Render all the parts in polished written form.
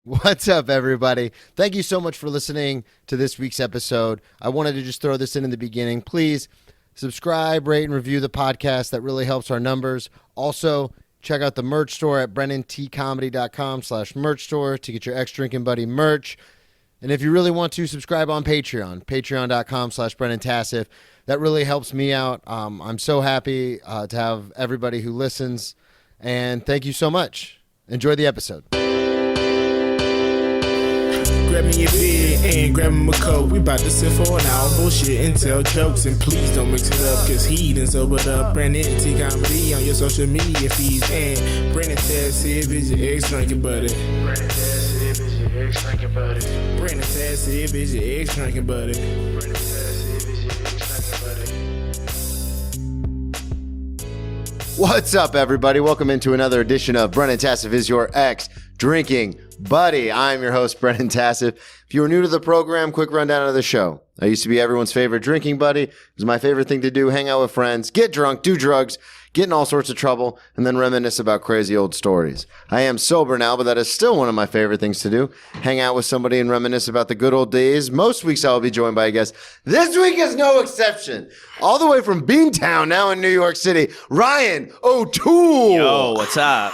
What's up, everybody? Thank you so much for listening to this week's episode. I wanted to just throw this in the beginning. Please subscribe, rate, and review the podcast. That really helps our numbers. Also, check out the merch store at brennantcomedy.com/merch store to get your ex-drinking buddy merch. And if you really want to, subscribe on Patreon, patreon.com/BrennanTassif. That really helps me out. I'm so happy to have everybody who listens. And thank you so much. Enjoy the episode. Grab me a beer and grab him a coke. We bout to sit for an hour, bullshit and tell jokes. And please don't mix it up, cause he done sobered up. Brennan T Comedy on your social media feeds. And Brennan Tassif is your ex-drinking buddy. Brennan Tassif is your ex-drinking buddy. Brennan Tassif is your ex-drinking buddy. Brennan Tassif is your ex-drinking buddy. What's up, everybody? Welcome into another edition of Brennan Tassif is your ex-drinking buddy. I'm your host, Brennan Tassif. If you are new to the program, quick rundown of the show. I used to be everyone's favorite drinking buddy. It was my favorite thing to do, hang out with friends, get drunk, do drugs, get in all sorts of trouble, and then reminisce about crazy old stories. I am sober now, but that is still one of my favorite things to do, hang out with somebody and reminisce about the good old days. Most weeks I will be joined by a guest. This week is no exception. All the way from Beantown, now in New York City, Ryan O'Toole. Yo, what's up?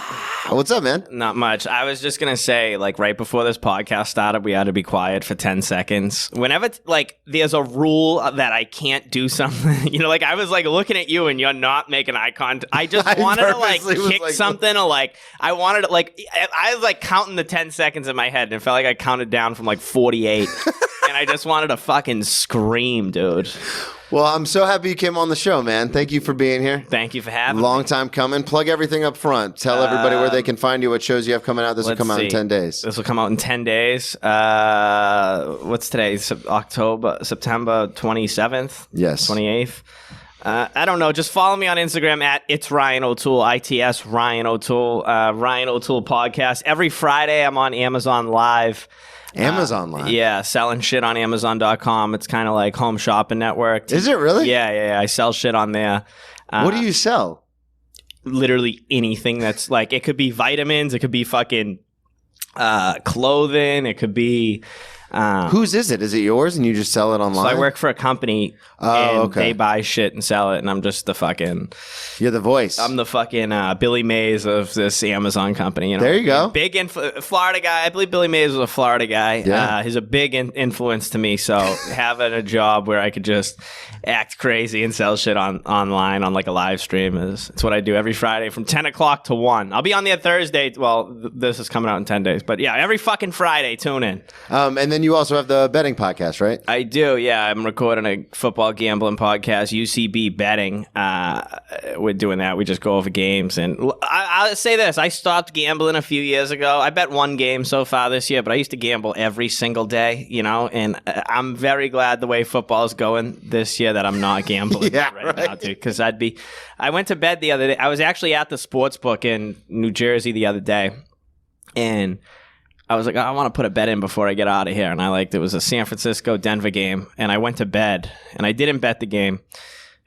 What's up, man? Not much. I was just going to say, like, right before this podcast started, we had to be quiet for 10 seconds. Whenever, there's a rule that I can't do something, I was, looking at you and you're not making eye contact. I just wanted to, kick something or, I wanted to, I was, counting the 10 seconds in my head and it felt like I counted down from, 48. And I just wanted to fucking scream, dude. Well, I'm so happy you came on the show, man. Thank you for being here. Thank you for having me. Long time coming. Plug everything up front. Tell everybody where they can find you, what shows you have coming out. This will come out in 10 days. This will come out in 10 days. What's today? September 27th? Yes. 28th? I don't know. Just follow me on Instagram at It's Ryan O'Toole, ITS Ryan O'Toole, Ryan O'Toole Podcast. Every Friday I'm on Amazon Live. Amazon Live? Yeah, selling shit on Amazon.com. It's kind of like Home Shopping Network. Is it really? Yeah. I sell shit on there. What do you sell? Literally anything that's it could be vitamins. It could be fucking clothing. It could be... Whose is it? Is it yours and you just sell it online? So I work for a company and they buy shit and sell it and I'm just the fucking... You're the voice. I'm the fucking Billy Mays of this Amazon company. There you go. Big Florida guy. I believe Billy Mays was a Florida guy. Yeah. He's a big influence to me. So having a job where I could just act crazy and sell shit online on a live stream it's what I do every Friday from 10 o'clock to 1. I'll be on there Thursday. Well, this is coming out in 10 days. But yeah, every fucking Friday, tune in. And then you also have the betting podcast, right? I do, yeah. I'm recording a football gambling podcast, UCB Betting. We're doing that. We just go over games. And I'll say this. I stopped gambling a few years ago. I bet one game so far this year, but I used to gamble every single day, and I'm very glad the way football is going this year that I'm not gambling right now, dude. Because I went to bed the other day. I was actually at the sports book in New Jersey the other day. And I was like, I want to put a bet in before I get out of here. And it was a San Francisco-Denver game. And I went to bed. And I didn't bet the game.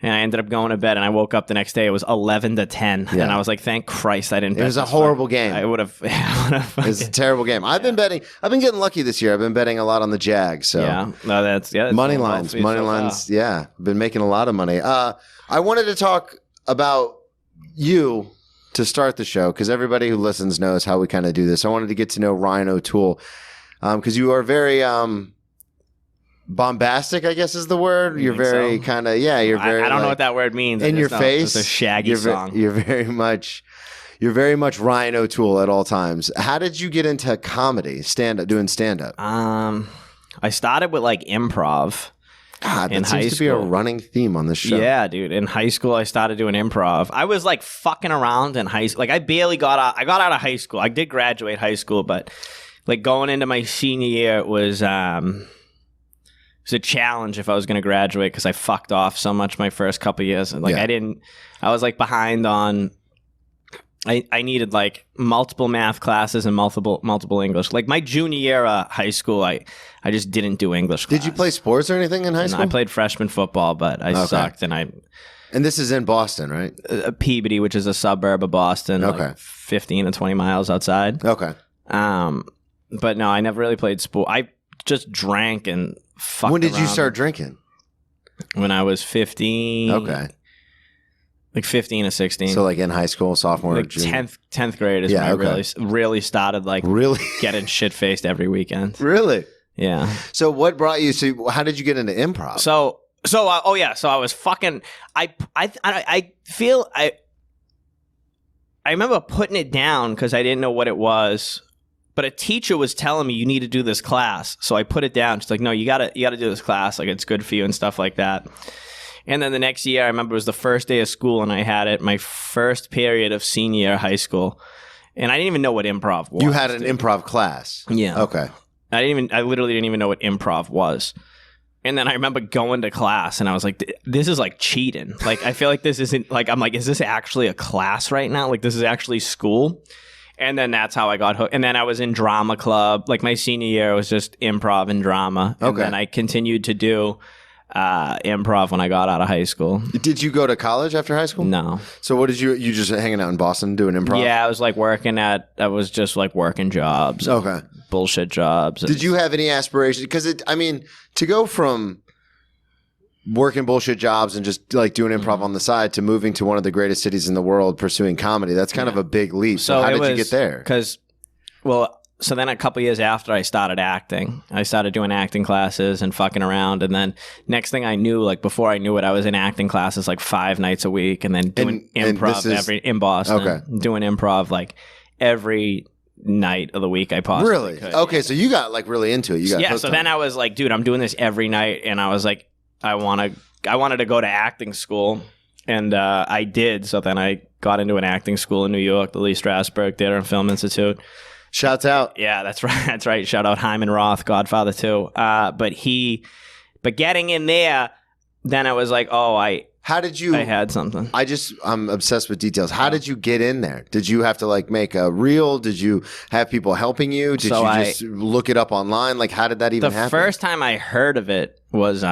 And I ended up going to bed. And I woke up the next day. It was 11-10. Yeah. And I was like, thank Christ I didn't bet. It was a horrible game. I would have. It was a terrible game. I've been betting. I've been getting lucky this year. I've been betting a lot on the Jags. So yeah. No, that's money lines. Money lines. Yeah. I've been making a lot of money. I wanted to talk about you to start the show, because everybody who listens knows how we kind of do this. I wanted to get to know Ryan O'Toole, because you are very bombastic, I guess is the word. You're very kind of, you're very... I don't know what that word means. In your face. It's a Shaggy song. You're very much Ryan O'Toole at all times. How did you get into comedy, doing stand-up? I started with improv. God, that seems to be a running theme on this show. Yeah, dude. In high school, I started doing improv. I was fucking around in high school. I barely got out. I got out of high school. I did graduate high school, but going into my senior year, it was a challenge if I was going to graduate because I fucked off so much my first couple years. I was behind on. I needed multiple math classes and multiple English. My junior year of high school, I just didn't do English class. Did you play sports or anything in high school? I played freshman football, but I sucked. And this is in Boston, right? Peabody, which is a suburb of Boston, 15 to 20 miles outside. Okay. But no, I never really played sport. I just drank and fucked When did you around. start drinking? When I was 15. Okay. Like 15 or 16. So like in high school, sophomore, like junior. 10th grade is when I really started like Really? getting shit-faced every weekend. Really? Yeah. So what brought you? So how did you get into improv? So I was fucking. I feel I remember putting it down because I didn't know what it was, but a teacher was telling me you need to do this class. So I put it down. She's like, no, you gotta do this class. Like it's good for you and stuff like that. And then the next year, I remember it was the first day of school, and I had it my first period of senior year of high school, and I didn't even know what improv was. You had an improv class. Yeah. Okay. I literally didn't even know what improv was. And then I remember going to class and I was like, this is like cheating. Like, I feel like this isn't like, I'm like, is this actually a class right now? Like, this is actually school. And then that's how I got hooked. And then I was in drama club. Like my senior year was just improv and drama. And then I continued to do improv when I got out of high school. Did you go to college after high school? No. So what did you just hanging out in Boston doing improv? Yeah, I was just like working jobs. Okay. Bullshit jobs. Did you have any aspirations? Because to go from working bullshit jobs and just like doing improv on the side to moving to one of the greatest cities in the world pursuing comedy, that's kind of a big leap. So how did you get there? So then a couple years after I started acting, I started doing acting classes and fucking around. And then next thing I knew, like before I knew it, I was in acting classes like 5 nights a week and then doing improv in Boston. Okay. Doing improv like every night of the week I possibly could. Okay, so you got like really into it. So then I was like, dude, I'm doing this every night. And I was like, I wanted to go to acting school. And I did. So then I got into an acting school in New York, the Lee Strasberg Theater and Film Institute. Shouts out. Yeah, that's right. That's right. Shout out Hyman Roth, Godfather 2. But getting in there, then I was like, I had something. I'm obsessed with details. How did you get in there? Did you have to like make a reel? Did you have people helping you? Did you just look it up online? Like, how did that even happen? The first time I heard of it was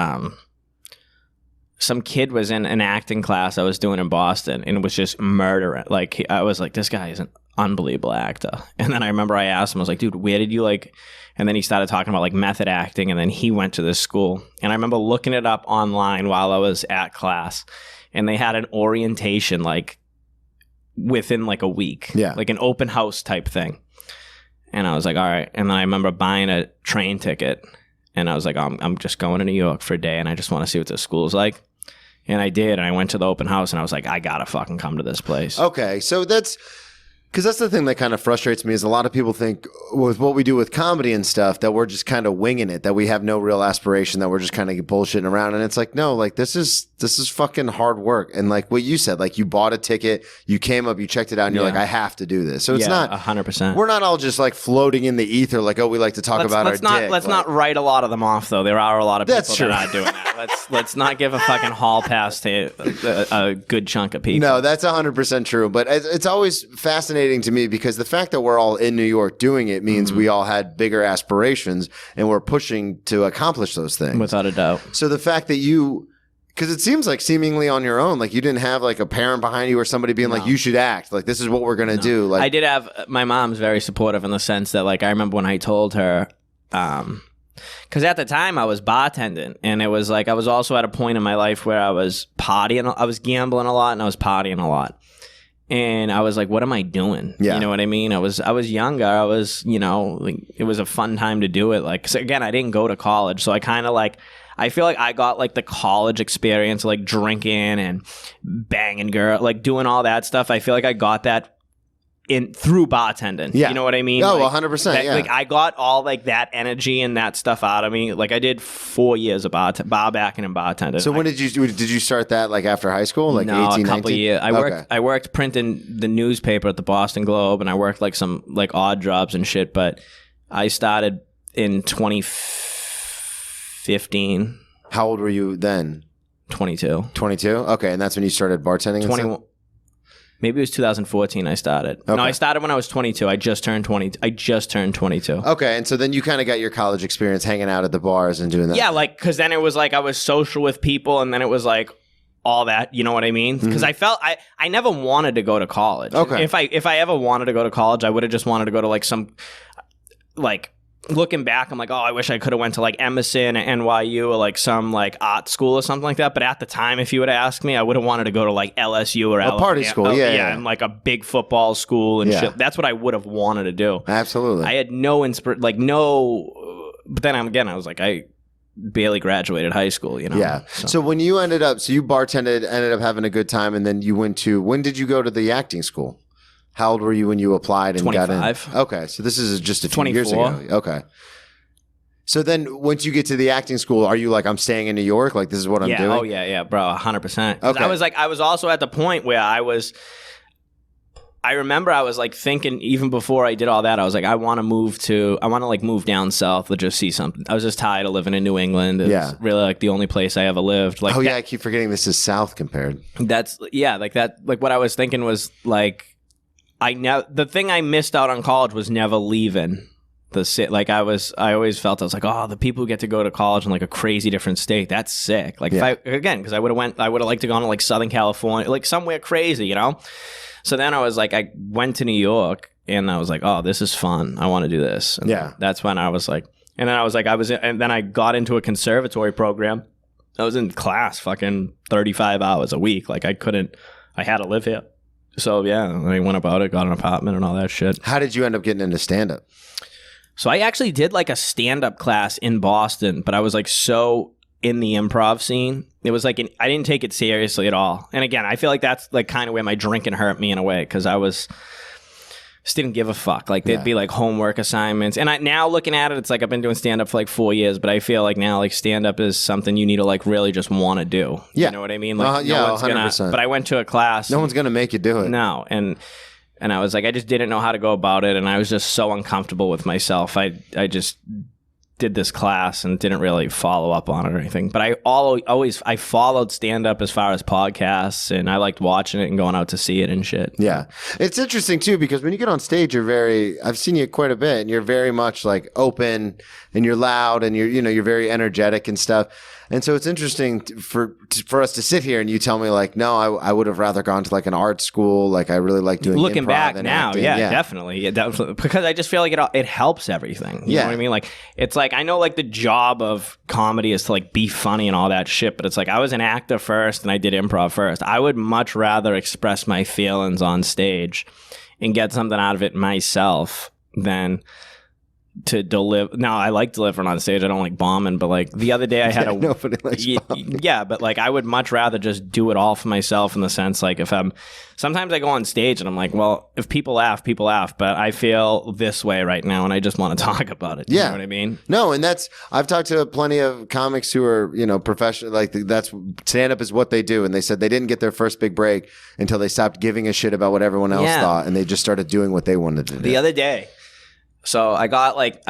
some kid was in an acting class I was doing in Boston and was just murdering. Like, I was like, this guy is an unbelievable actor. And then I remember I asked him, I was like, dude, where did you like? And then he started talking about like method acting, and then he went to this school. And I remember looking it up online while I was at class, and they had an orientation like within like a week, like an open house type thing. And I was like, all right. And then I remember buying a train ticket, and I was like, I'm just going to New York for a day, and I just want to see what this school's like. And I did, and I went to the open house, and I was like, I gotta fucking come to this place. Okay, so that's the thing that kind of frustrates me is a lot of people think with what we do with comedy and stuff that we're just kind of winging it, that we have no real aspiration, that we're just kind of bullshitting around. And it's like, no, like this is fucking hard work. And like what you said, like you bought a ticket, you came up, you checked it out, and you're like, I have to do this. So it's not 100%. We're not all just like floating in the ether, like, we like to talk about our dick. Let's not write a lot of them off, though. There are a lot of people that are not doing that. Let's not give a fucking hall pass to a good chunk of people. No, that's 100% true. But it's always fascinating to me because the fact that we're all in New York doing it means we all had bigger aspirations and we're pushing to accomplish those things. Without a doubt. So the fact that because it seems like seemingly on your own, like you didn't have like a parent behind you or somebody being like, you should act, like this is what we're going to do. Like I did have, my mom's very supportive in the sense that like I remember when I told her, because at the time I was bartending, and it was like I was also at a point in my life where I was partying, I was gambling a lot, and I was partying a lot. And I was like, what am I doing? Yeah. You know what I mean? I was younger. I was, like, it was a fun time to do it. Like, 'cause again, I didn't go to college. So I kind of like, I feel like I got like the college experience, like drinking and banging girl, like doing all that stuff. I feel like I got that through bartending. Yeah. You know what I mean? Oh, like, 100%. Yeah. Like I got all like that energy and that stuff out of me. Like I did 4 years of bar backing and bartending. So when did you start that, like after high school? Like no, 18, a couple 19? years. I worked printing the newspaper at the Boston Globe, and I worked like some like odd jobs and shit. But I started in 2015. How old were you then? 22. 22? Okay, and that's when you started bartending? 21. Maybe it was 2014 I started. Okay. No, I started when I was 22. I just turned 22. Okay, and so then you kind of got your college experience hanging out at the bars and doing that. Yeah, like, because then it was like I was social with people, and then it was like all that, you know what I mean? Because I felt, I never wanted to go to college. Okay. If I ever wanted to go to college, I would have just wanted to go to like some... like looking back, I'm like, oh, I wish I could have went to like Emerson or NYU or like some like art school or something like that. But at the time, if you would have asked me, I would have wanted to go to like LSU or a party school. Yeah. And like a big football school and shit. That's what I would have wanted to do. Absolutely. I had no but then I was like, I barely graduated high school, you know? Yeah. So when you you bartended, ended up having a good time, and then you when did you go to the acting school? How old were you when you applied and 25. got in? Okay. So this is just a few 24. years ago. Okay. So then once you get to the acting school, are you like, I'm staying in New York? Like, this is what I'm doing? Oh, yeah, bro. 100%. Okay. I was also at the point where I remember I was like thinking even before I did all that, I was like, I want to move down south to just see something. I was just tired of living in New England. It's really like the only place I ever lived. Like, I keep forgetting this is south compared. Like what I was thinking was like, the thing I missed out on college was never leaving the city. Like I always felt I was like, oh, the people who get to go to college in like a crazy different state, that's sick. Like because I would have liked to go to like Southern California, like somewhere crazy, you know? So then I was like, I went to New York and I was like, oh, this is fun. I want to do this. And that's when I was like, and then I got into a conservatory program. I was in class fucking 35 hours a week. Like I had to live here. So yeah, I went about it, got an apartment and all that shit. How did you end up getting into stand-up? So I actually did like a stand-up class in Boston, but I was like so in the improv scene. It was like, I didn't take it seriously at all. And again, I feel like that's like kind of where my drinking hurt me in a way, because I just didn't give a fuck. Like there'd be like homework assignments. And now looking at it, it's like I've been doing stand-up for like 4 years, but I feel like now like stand-up is something you need to like really just want to do. Yeah. You know what I mean? Like no one's 100%. But I went to a class. No one's going to make you do it. No. And I was like, I just didn't know how to go about it. And I was just so uncomfortable with myself. I just did this class and didn't really follow up on it or anything. But I followed stand-up as far as podcasts, and I liked watching it and going out to see it and shit. Yeah. It's interesting too, because when you get on stage, I've seen you quite a bit, and you're very much like open and you're loud and you're very energetic and stuff. And so it's interesting for us to sit here and you tell me like, no, I would have rather gone to like an art school. Like I really like doing looking improv back and now. acting. Yeah, definitely. Yeah, definitely. Because I just feel like it helps everything. You know what I mean? Like it's like, I know like the job of comedy is to like be funny and all that shit, but it's like I was an actor first and I did improv first. I would much rather express my feelings on stage and get something out of it myself than to deliver. Now I like delivering on stage. I don't like bombing, but like the other day I had nobody likes bombing. Yeah, but like I would much rather just do it all for myself, in the sense like sometimes I go on stage and I'm like, well, if people laugh, but I feel this way right now and I just want to talk about it. You know what I mean? No, and I've talked to plenty of comics who are, professional, like that's stand-up is what they do. And they said they didn't get their first big break until they stopped giving a shit about what everyone else thought, and they just started doing what they wanted to do. The other day, so I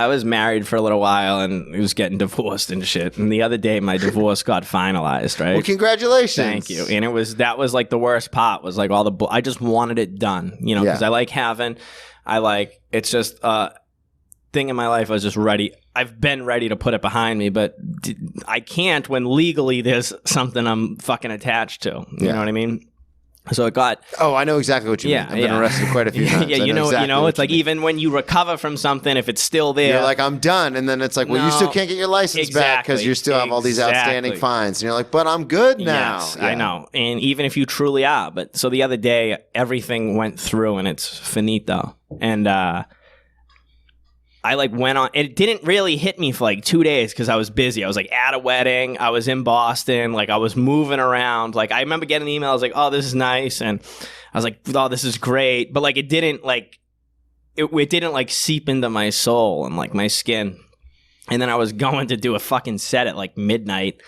was married for a little while and was getting divorced and shit. And the other day my divorce got finalized, right? Well, congratulations. Thank you. And that was like the worst part, was like I just wanted it done, because it's just a thing in my life. I was just ready. I've been ready to put it behind me, but I can't when legally there's something I'm fucking attached to. You know what I mean? So it got. Oh, I know exactly what you mean. I've been arrested quite a few times. Yeah, it's like even when you recover from something, if it's still there, you're like, I'm done, and then it's like, well, you still can't get your license back because you still have all these outstanding fines, and you're like, but I'm good now. Yes, I know, and even if you truly are, but so the other day everything went through and it's finito, and I like went on. It didn't really hit me for like 2 days because I was busy. I was like at a wedding. I was in Boston. Like I was moving around. Like I remember getting emails like, "Oh, this is nice," and I was like, "Oh, this is great." But like it didn't seep into my soul and like my skin. And then I was going to do a fucking set at like midnight,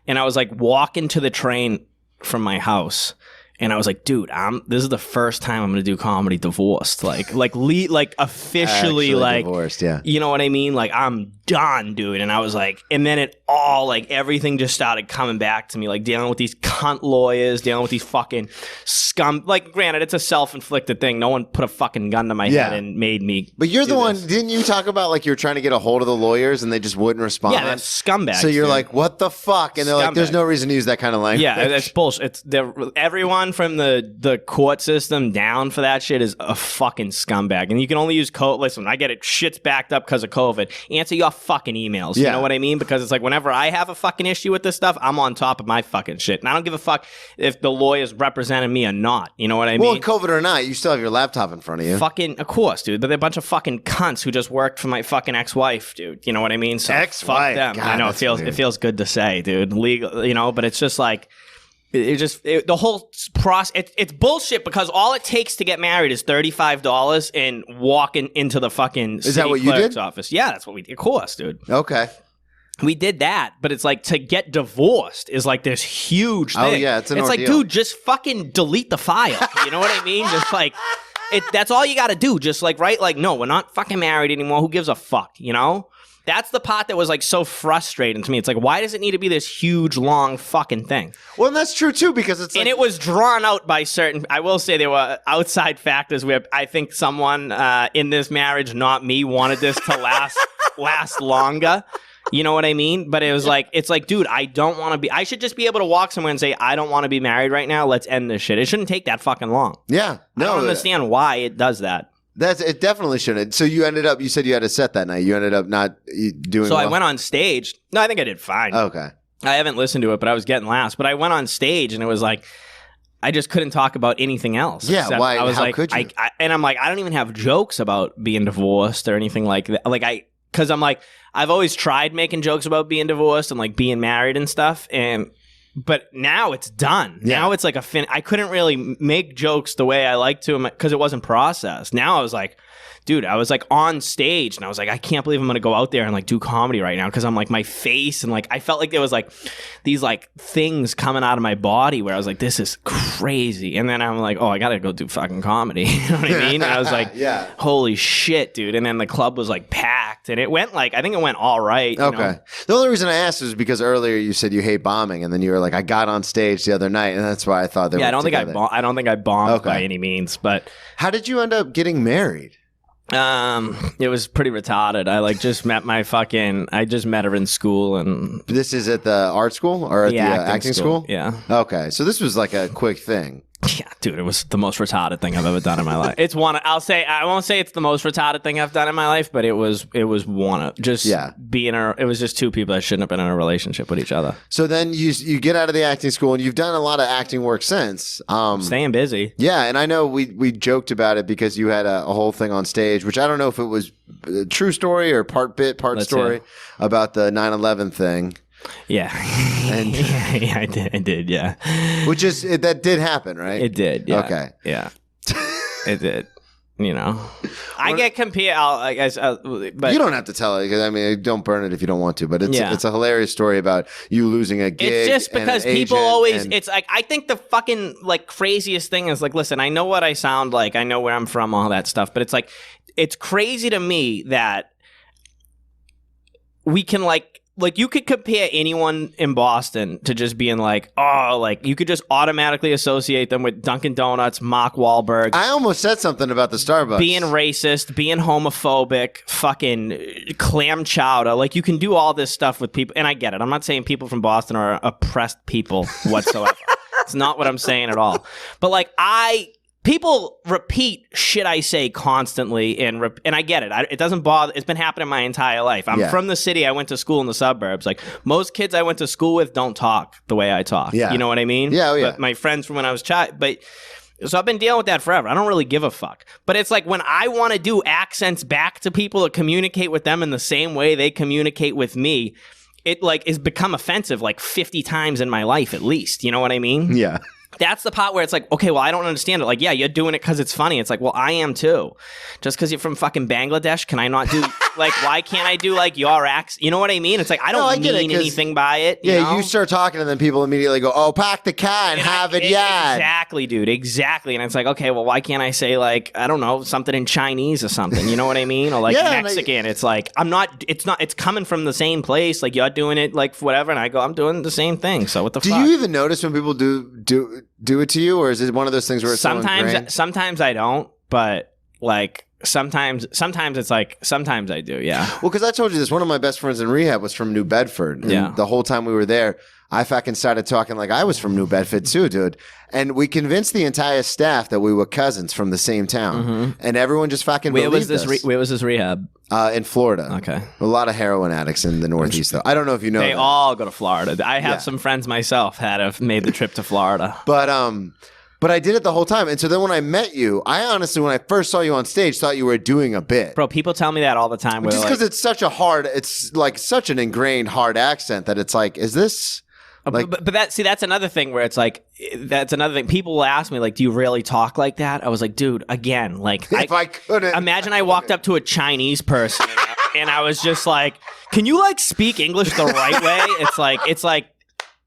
and I was like walking to the train from my house. And I was like, dude, this is the first time I'm gonna do comedy divorced, like officially, like divorced, yeah. You know what I mean? Like I'm done, dude. And I was like, and then it all, like, everything just started coming back to me, like, dealing with these cunt lawyers, dealing with these fucking scum. Like, granted, it's a self-inflicted thing. No one put a fucking gun to my head and made me. But you're the one, this. didn't you talk about, like, you were trying to get a hold of the lawyers and they just wouldn't respond? Yeah, that's scumbags. So you're dude. like, what the fuck? And they're like, there's no reason to use that kind of language. Yeah, that's bullshit. Everyone from the court system down for that shit is a fucking scumbag. And you can only use code. Listen, I get it. Shit's backed up because of COVID. Answer your fucking emails. You know what I mean? Because it's like whenever I have a fucking issue with this stuff, I'm on top of my fucking shit. And I don't give a fuck if the lawyers represented me or not. You know what I mean? Well, COVID or not, you still have your laptop in front of you. Fucking, of course, dude. But they're a bunch of fucking cunts who just worked for my fucking ex-wife, dude. You know what I mean? So Ex-wife. fuck them. God, I know that's it feels good to say, dude. Legal, you know, but it's just like the whole process. It's bullshit because all it takes to get married is $35 and walking into the fucking city clerk's office. Yeah, that's what we did. Of course, dude. Okay. We did that, but it's like to get divorced is like this huge thing. Oh yeah, it's like, dude, just fucking delete the file. You know what I mean? Just like that's all you got to do. Just like no, we're not fucking married anymore. Who gives a fuck? You know? That's the part that was like so frustrating to me. It's like, why does it need to be this huge, long fucking thing? Well, and that's true too because it's like, and it was drawn out by certain. I will say there were outside factors where I think someone in this marriage, not me, wanted this to last longer. You know what I mean? But it was like, it's like, dude, I don't want to be. I should just be able to walk somewhere and say, I don't want to be married right now. Let's end this shit. It shouldn't take that fucking long. Yeah, no, I don't understand why it does that. It definitely shouldn't. So you said you had a set that night. You ended up not doing So well. I went on stage. No, I think I did fine. Okay. I haven't listened to it, but I was getting laughs. But I went on stage and it was like, I just couldn't talk about anything else. Yeah, why? I was how like, could you? And I'm like, I don't even have jokes about being divorced or anything like that. Because I'm like, I've always tried making jokes about being divorced and like being married and stuff. But now it's done. Yeah. Now it's like I couldn't really make jokes the way I like to because it wasn't processed. Now I was like, dude, I was like on stage and I was like, I can't believe I'm going to go out there and like do comedy right now because I'm like my face and like I felt like there was like these like things coming out of my body where I was like, this is crazy. And then I'm like, oh, I got to go do fucking comedy. You know what I mean? And I was like, yeah, holy shit, dude. And then the club was like packed and it went like, I think it went all right. Okay. You know? The only reason I asked was because earlier you said you hate bombing and then you were like, I got on stage the other night and that's why I thought they were I don't think I bombed Okay. by any means, but how did you end up getting married? It was pretty retarded. I like just met I just met her in school and This is at the art school or at the acting school? Yeah. Okay. So this was like a quick thing. Yeah, dude, it was the most retarded thing I've ever done in my life. I won't say it's the most retarded thing I've done in my life, but it was one of just being it was just two people that shouldn't have been in a relationship with each other. So then you get out of the acting school and you've done a lot of acting work since. Staying busy. Yeah, and I know we joked about it because you had a whole thing on stage, which I don't know if it was a true story or part story about the 9/11 thing. Yeah. And yeah, I did, yeah. Which is that did happen, right? It did, yeah. Okay. Yeah. It did. You know, I get compared. But you don't have to tell it because I mean, don't burn it if you don't want to. But it's a hilarious story about you losing a gig. It's just because people always. It's like I think the fucking like craziest thing is like, listen, I know what I sound like, I know where I'm from, all that stuff. But it's like, it's crazy to me that we can like you could compare anyone in Boston to just being like, oh, like you could just automatically associate them with Dunkin' Donuts, Mark Wahlberg. I almost said something about the Starbucks. Being racist, being homophobic, fucking clam chowder. Like you can do all this stuff with people. And I get it. I'm not saying people from Boston are oppressed people whatsoever. It's not what I'm saying at all. But like people repeat shit I say constantly, and I get it. It doesn't bother. It's been happening my entire life. I'm from the city. I went to school in the suburbs. Like most kids I went to school with don't talk the way I talk. Yeah. You know what I mean? Yeah, yeah. But my friends from when I was child, so I've been dealing with that forever. I don't really give a fuck. But it's like when I want to do accents back to people to communicate with them in the same way they communicate with me, it like is become offensive like 50 times in my life at least. You know what I mean? Yeah. That's the part where it's like, okay, well, I don't understand it. Like, yeah, you're doing it because it's funny. It's like, well, I am too. Just because you're from fucking Bangladesh, can I not do why can't I do like your accent? You know what I mean? It's like I don't mean anything by it. You start talking and then people immediately go, "Oh, pack the car and have it, yeah." Exactly, dude. Exactly. And it's like, okay, well, why can't I say like I don't know something in Chinese or something? You know what I mean? Or like Mexican. It's like I'm not. It's not. It's coming from the same place. Like you're doing it like whatever, and I go, I'm doing the same thing. So what the fuck? Do you even notice when people do it to you, or is it one of those things where it's sometimes I don't, but like. Sometimes it's like sometimes I do, yeah. Well, because I told you this, one of my best friends in rehab was from New Bedford. And the whole time we were there, I fucking started talking like I was from New Bedford too, dude. And we convinced the entire staff that we were cousins from the same town, and everyone just fucking believed us. Where was this rehab? In Florida. Okay. A lot of heroin addicts in the Northeast, though. I don't know if you know. They all go to Florida. I have some friends myself that have made the trip to Florida, But I did it the whole time. And so then when I met you, I honestly, when I first saw you on stage, thought you were doing a bit. Bro, people tell me that all the time. Just because it's such an ingrained hard accent that it's like, is this... Like, but that's another thing where it's like, that's another thing. People will ask me, like, do you really talk like that? I was like, dude, again, like... if I couldn't... Imagine I walked up to a Chinese person and I was just like, can you, like, speak English the right way? It's like...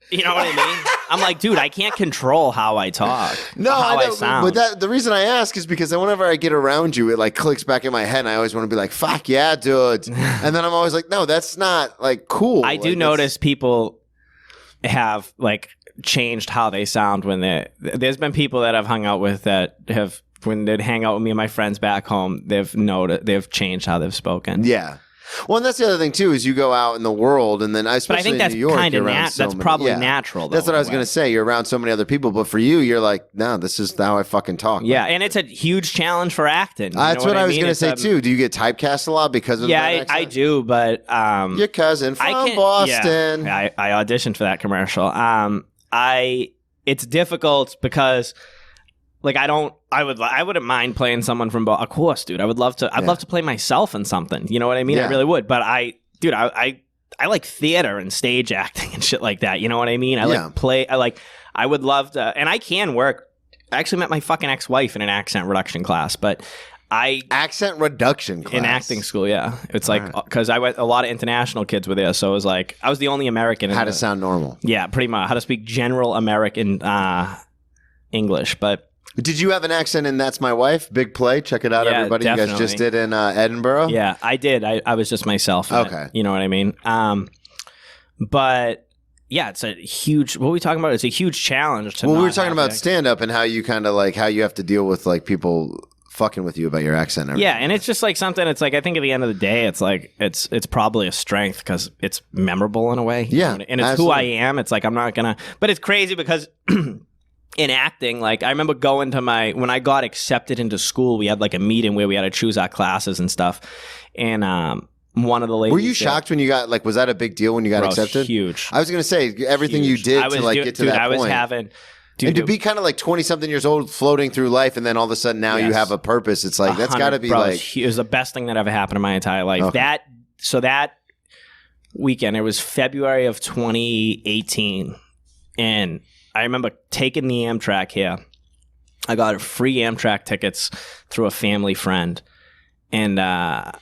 You know what I mean? I'm like, dude, I can't control how I talk. No, how I know, I sound. But the reason I ask is because whenever I get around you, it like clicks back in my head, and I always want to be like, "Fuck yeah, dude!" And then I'm always like, "No, that's not like cool." I do notice people have like changed how they sound when there's been people that I've hung out with that have when they'd hang out with me and my friends back home, they've changed how they've spoken. Yeah. Well, and that's the other thing too is you go out in the world, and then especially in New York, you're around that's probably natural. Though, that's what I was going to say. You're around so many other people, but for you, you're like, no, this is how I fucking talk. Yeah, and it's a huge challenge for acting. That's what I was going to say too. Do you get typed a lot because of that accent? I do, but your cousin from Boston. Yeah, I auditioned for that commercial. It's difficult because. Like I wouldn't mind playing someone from Of course, dude. I would love to. I'd love to play myself in something. You know what I mean? I really would. But I like theater and stage acting and shit like that. You know what I mean? I would love to, and I can work. I actually met my fucking ex-wife in an accent reduction class, but accent reduction class in acting school. Yeah, it's like because I went. A lot of international kids were there, so it was like I was the only American. How to sound normal? Yeah, pretty much. How to speak general American English, but. Did you have an accent in That's My Wife? Big play. Check it out, everybody. Definitely. You guys just did in Edinburgh? Yeah, I did. I was just myself. Okay. You know what I mean? But yeah, it's a huge, what are we talking about? It's a huge challenge to we were talking about stand-up and how you kind of like, how you have to deal with like people fucking with you about your accent. And yeah, and it's just like something, it's like, I think at the end of the day, it's like, it's probably a strength because it's memorable in a way. Yeah. And it's who I am. It's like, I'm not going to, but it's crazy because... In acting, like I remember going to when I got accepted into school, we had like a meeting where we had to choose our classes and stuff. And one of the ladies. Were you shocked when you got was that a big deal when you got accepted? Huge. I was going to say everything you did to like get to that point. I was having. And to be kind of like 20-something years old floating through life and then all of a sudden now you have a purpose. It's like, that's got to be like. It was the best thing that ever happened in my entire life. Okay. That weekend, it was February of 2018. And I remember taking the Amtrak here. I got free Amtrak tickets through a family friend. And I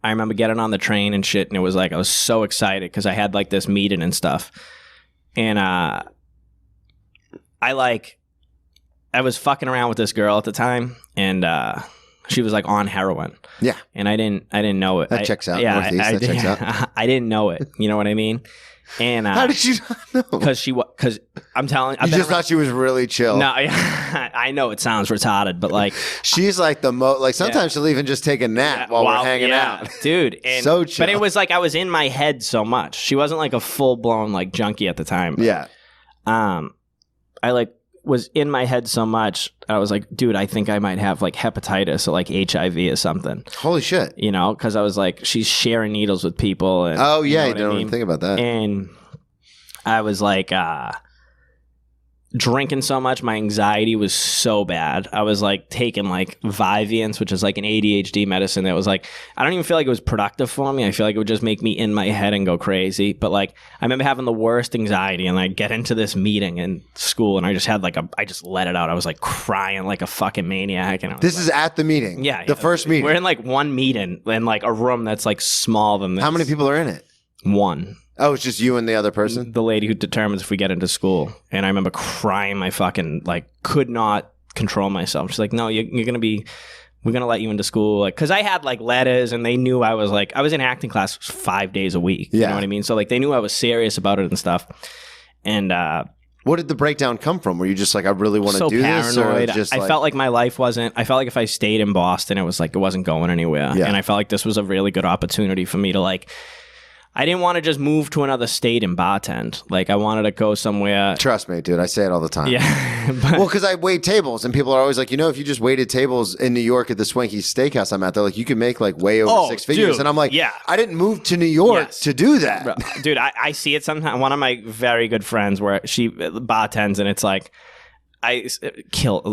remember getting on the train and shit. And it was like, I was so excited because I had like this meeting and stuff. And I was fucking around with this girl at the time. And she was like on heroin. Yeah. And I didn't know it. That checks out. Yeah, that checks out. I didn't know it. You know what I mean? And how did you not know? Because I'm telling you, just thought she was really chill. No, I know it sounds retarded, but like she's like the most. Like sometimes she'll even just take a nap while we're hanging out, dude. And, so chill. But it was like I was in my head so much. She wasn't like a full blown like junkie at the time. But, yeah. I like was in my head so much. I was like, dude, I think I might have like hepatitis or like HIV or something. Holy shit. You know, because I was like, she's sharing needles with people. And, you don't even think about that. And I was like, drinking so much, my anxiety was so bad. I was like taking like Vyvanse, which is like an ADHD medicine that was like, I don't even feel like it was productive for me. I feel like it would just make me in my head and go crazy. But like, I remember having the worst anxiety, and I get into this meeting in school, and I just had like I just let it out. I was like crying like a fucking maniac. And This is at the meeting. Yeah. The first meeting. We're in like one meeting in like a room that's like small than this. How many people are in it? One. Oh, it's just you and the other person? The lady who determines if we get into school. And I remember crying my fucking, like, could not control myself. She's like, no, we're going to let you into school. Like, cause I had like letters, and they knew I was in acting class 5 days a week. You know what I mean? So like they knew I was serious about it and stuff. And, what did the breakdown come from? Were you just like, I really want to do paranoid. this? Or I felt like my life wasn't, I felt like if I stayed in Boston, it was like, it wasn't going anywhere. Yeah. And I felt like this was a really good opportunity for me to like, I didn't want to just move to another state and bartend. Like, I wanted to go somewhere. Trust me, dude. I say it all the time. Yeah. Well, because I wait tables, and people are always like, if you just waited tables in New York at the Swanky Steakhouse I'm at, they're like, you can make like way over 6 figures. Dude, And I'm like, yeah. I didn't move to New York to do that. Bro, dude, I see it sometimes. One of my very good friends where she bartends, and it's like,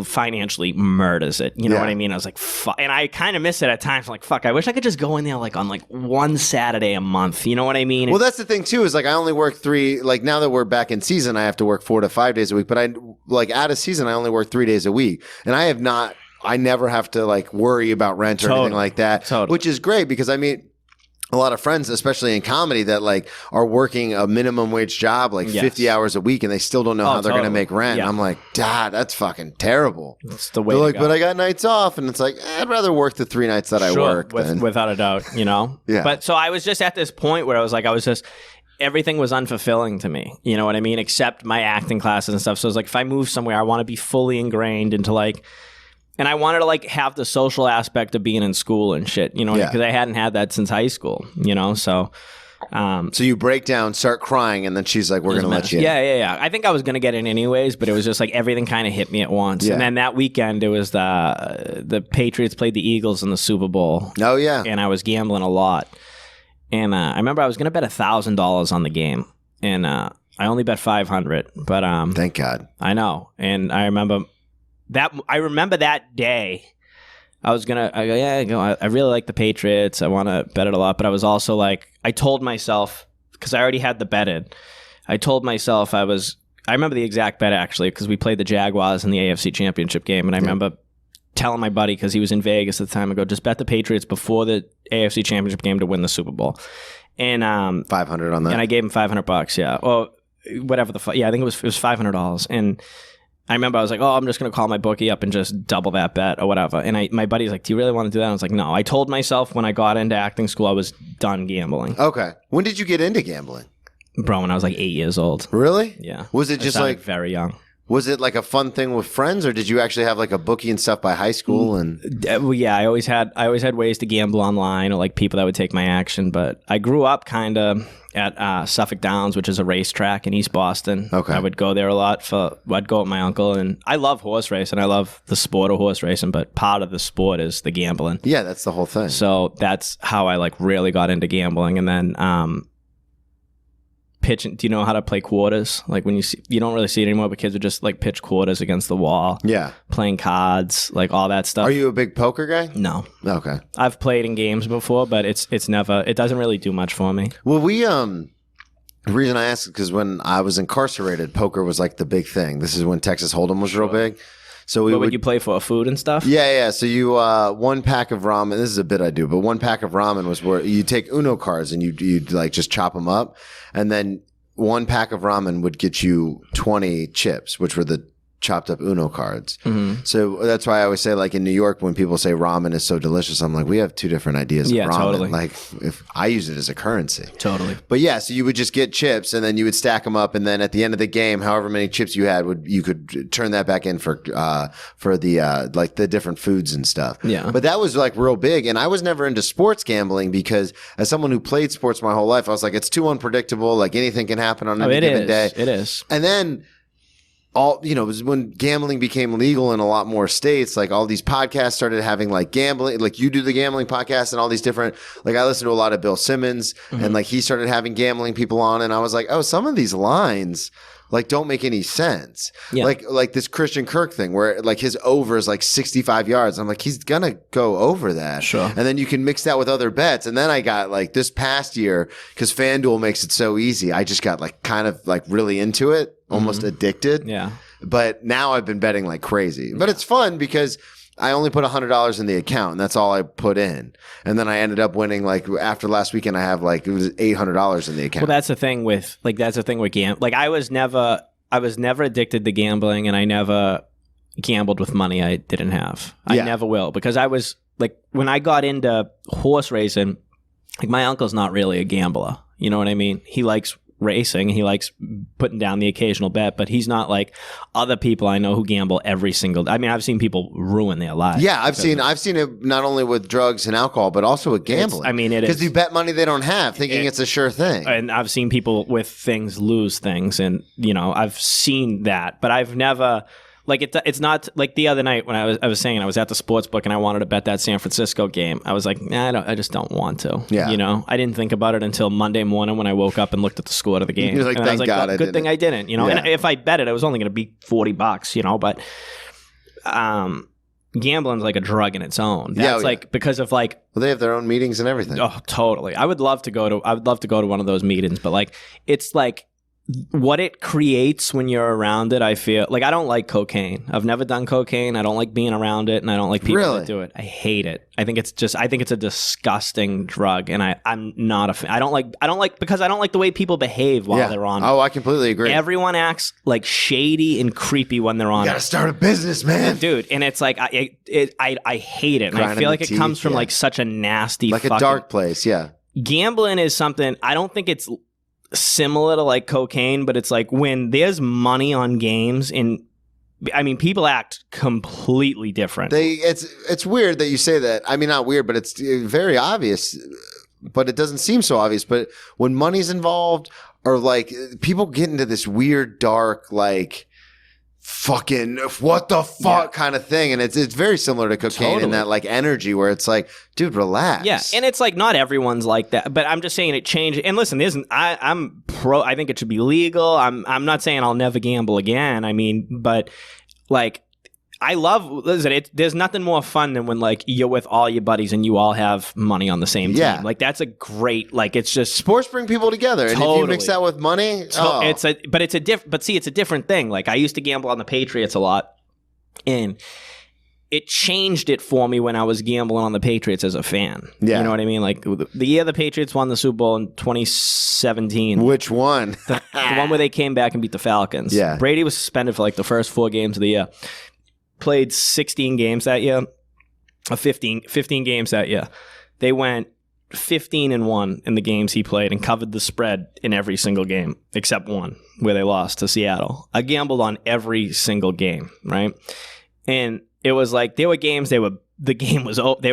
financially murders it. You know what I mean? I was like, fuck. And I kind of miss it at times. I'm like, fuck, I wish I could just go in there like on like one Saturday a month. You know what I mean? Well, that's the thing too, is like I only work 3, like now that we're back in season, I have to work 4 to 5 days a week. But I like out of season, I only work 3 days a week. And I never have to like worry about rent or anything like that, which is great because I mean, a lot of friends, especially in comedy, that like are working a minimum wage job, like 50 hours a week, and they still don't know how they're going to make rent. Yeah. I'm like, Dad, that's fucking terrible. It's the way. They're like, but I got nights off, and it's like, I'd rather work the 3 nights that I work. Without a doubt, Yeah. But so I was just at this point where I was like, everything was unfulfilling to me. You know what I mean? Except my acting classes and stuff. So I was like, if I move somewhere, I want to be fully ingrained into like. And I wanted to like have the social aspect of being in school and shit, because I hadn't had that since high school, so. So you break down, start crying, and then she's like, we're going to let you in. Yeah. I think I was going to get in anyways, but it was just like everything kind of hit me at once. Yeah. And then that weekend, it was the Patriots played the Eagles in the Super Bowl. Oh, yeah. And I was gambling a lot. And I remember I was going to bet $1,000 on the game. And I only bet $500. But thank God. I know. And I remember that day, I really like the Patriots. I want to bet it a lot. But I was also like, I told myself, because I already had the betted, I told myself I remember the exact bet actually, because we played the Jaguars in the AFC Championship game. And I remember telling my buddy, because he was in Vegas at the time, I go, just bet the Patriots before the AFC Championship game to win the Super Bowl. And 500 on that. And I gave him $500. Yeah. Well, whatever the fuck. Yeah, I think it was $500. And I remember I was like, oh, I'm just going to call my bookie up and just double that bet or whatever. And my buddy's like, do you really want to do that? And I was like, no. I told myself when I got into acting school, I was done gambling. Okay. When did you get into gambling? Bro, when I was like 8 years old. Really? Yeah. Was it just like very young? Was it like a fun thing with friends, or did you actually have like a bookie and stuff by high school? And well, yeah, I always had ways to gamble online, or like people that would take my action. But I grew up kind of at Suffolk Downs, which is a racetrack in East Boston. Okay. I would go there a lot. I'd go with my uncle, and I love horse racing. I love the sport of horse racing, but part of the sport is the gambling. Yeah, that's the whole thing. So that's how I like really got into gambling, and then pitching. Do you know how to play quarters? Like when you don't really see it anymore, but kids would just like pitch quarters against the wall. Yeah. Playing cards, like all that stuff. Are you a big poker guy? No. Okay. I've played in games before, but it doesn't really do much for me. Well, the reason I asked is because when I was incarcerated, poker was like the big thing. This is when Texas Hold'em was real big. So would you play for food and stuff? Yeah. So you one pack of ramen. This is a bit I do, but one pack of ramen was where you take Uno cards and you like just chop them up, and then one pack of ramen would get you 20 chips, which were the chopped up Uno cards. Mm-hmm. So that's why I always say, like in New York, when people say ramen is so delicious, I'm like, we have two different ideas of ramen. Totally. Like if I use it as a currency. Totally. But yeah, so you would just get chips and then you would stack them up, and then at the end of the game, however many chips you had, you could turn that back in for the like the different foods and stuff. Yeah. But that was like real big, and I was never into sports gambling because as someone who played sports my whole life, I was like, it's too unpredictable. Like anything can happen on any given day. It is. And then it was when gambling became legal in a lot more states, like all these podcasts started having like gambling, like you do the gambling podcast and all these different, like I listened to a lot of Bill Simmons and like he started having gambling people on, and I was like, oh, some of these lines like don't make any sense. Yeah. Like this Christian Kirk thing where like his over is like 65 yards. I'm like, he's gonna go over that. Sure. And then you can mix that with other bets. And then I got like this past year, because FanDuel makes it so easy, I just got like kind of like really into it, almost addicted. Yeah. But now I've been betting like crazy. But it's fun because I only put $100 in the account, and that's all I put in. And then I ended up winning, like, after last weekend, I have, like, it was $800 in the account. Well, that's the thing with gambling. Like, I was never addicted to gambling, and I never gambled with money I didn't have. I never will. Because I was, like, when I got into horse racing, like, my uncle's not really a gambler. You know what I mean? He likes racing. He likes putting down the occasional bet, but he's not like other people I know who gamble every single. I mean, I've seen people ruin their lives. Yeah, I've seen it not only with drugs and alcohol, but also with gambling. Because you bet money they don't have, thinking it's a sure thing. And I've seen people with things lose things, and you know, I've seen that, but I've never. Like it's not like the other night when I was saying I was at the sports book and I wanted to bet that San Francisco game. I was like, I just don't want to. Yeah. You know, I didn't think about it until Monday morning when I woke up and looked at the score of the game. You're like, and thank God, good thing I didn't. You know, and if I bet it, I was only going to be $40. You know, but gambling's like a drug in its own. That's like because of like. Well, they have their own meetings and everything. Oh, totally. I would love to go to one of those meetings, but like it's like. What it creates when you're around it, I feel like I don't like cocaine. I've never done cocaine. I don't like being around it, and I don't like people that do it. I hate it. I think it's a disgusting drug, and I'm not a fan. I don't like because I don't like the way people behave while they're on it. Oh, I completely agree. Everyone acts like shady and creepy when they're on it. You gotta start a business, man. Dude, and it's like I hate it. And I feel like it comes from like such a nasty like a dark place, yeah. Gambling is something I don't think it's similar to like cocaine, but it's like when there's money on games, and I mean people act completely different. It's weird that you say that. I mean, not weird, but it's very obvious, but it doesn't seem so obvious. But when money's involved, or like people get into this weird dark like fucking what the fuck kind of thing, and it's very similar to cocaine in that like energy where it's like, dude, relax. Yeah, and it's like not everyone's like that, but I'm just saying it changed. And listen, I'm pro. I think it should be legal. I'm not saying I'll never gamble again. I mean, but like there's nothing more fun than when like you're with all your buddies and you all have money on the same team. Yeah. Like that's a great, like it's just sports bring people together. And if you mix that with money, it's a different thing. Like I used to gamble on the Patriots a lot, and it changed it for me when I was gambling on the Patriots as a fan. Yeah. You know what I mean? Like the year the Patriots won the Super Bowl in 2017. Which one? the one where they came back and beat the Falcons. Yeah. Brady was suspended for like the first 4 games of the year. Played 16 games that year, 15 games that year. They went 15-1 in the games he played and covered the spread in every single game except one where they lost to Seattle. I gambled on every single game, right? And it was like there were games they were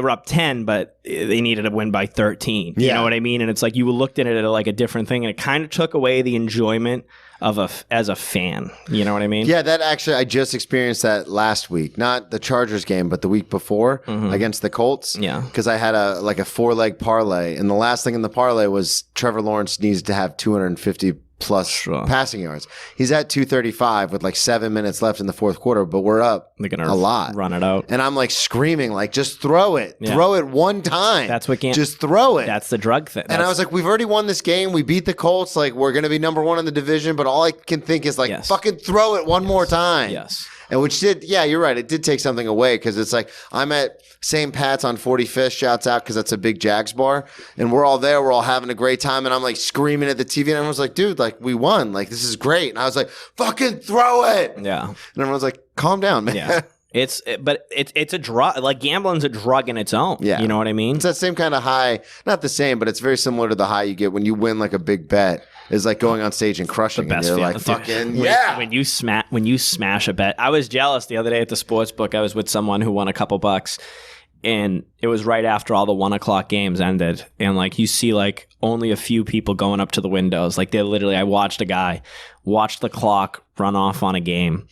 up 10, but they needed to win by 13. You know what I mean? And it's like you looked at it like a different thing, and it kind of took away the enjoyment as a fan. You know what I mean? Yeah, that actually, I just experienced that last week. Not the Chargers game, but the week before against the Colts. Yeah. Because I had a 4-leg parlay, and the last thing in the parlay was Trevor Lawrence needs to have 250 plus passing yards. He's at 235 with like 7 minutes left in the fourth quarter, but we're up a lot. Run it out. And I'm like screaming, like, just throw it. Yeah. Throw it one time. That's what just throw it. That's the drug thing. And I was like, we've already won this game. We beat the Colts. Like, we're going to be number 1 in the division, but all I can think is like, fucking throw it one more time. Yes. And which did, you're right. It did take something away because it's like, I'm at St. Pat's on 45th, shouts out because that's a big Jags bar. And we're all there. We're all having a great time. And I'm like screaming at the TV. And everyone's like, dude, like we won. Like, this is great. And I was like, fucking throw it. Yeah. And everyone's like, calm down, man. Yeah. It's a drug. Like gambling's a drug in its own. Yeah. You know what I mean? It's that same kind of high. Not the same, but it's very similar to the high you get when you win like a big bet. Is like going on stage and crushing. The best and you're like, fucking when you smash a bet. I was jealous the other day at the sports book. I was with someone who won a couple bucks, and it was right after all the 1:00 games ended, and like you see like only a few people going up to the windows. Like they're literally. I watched a guy watch the clock run off on a game.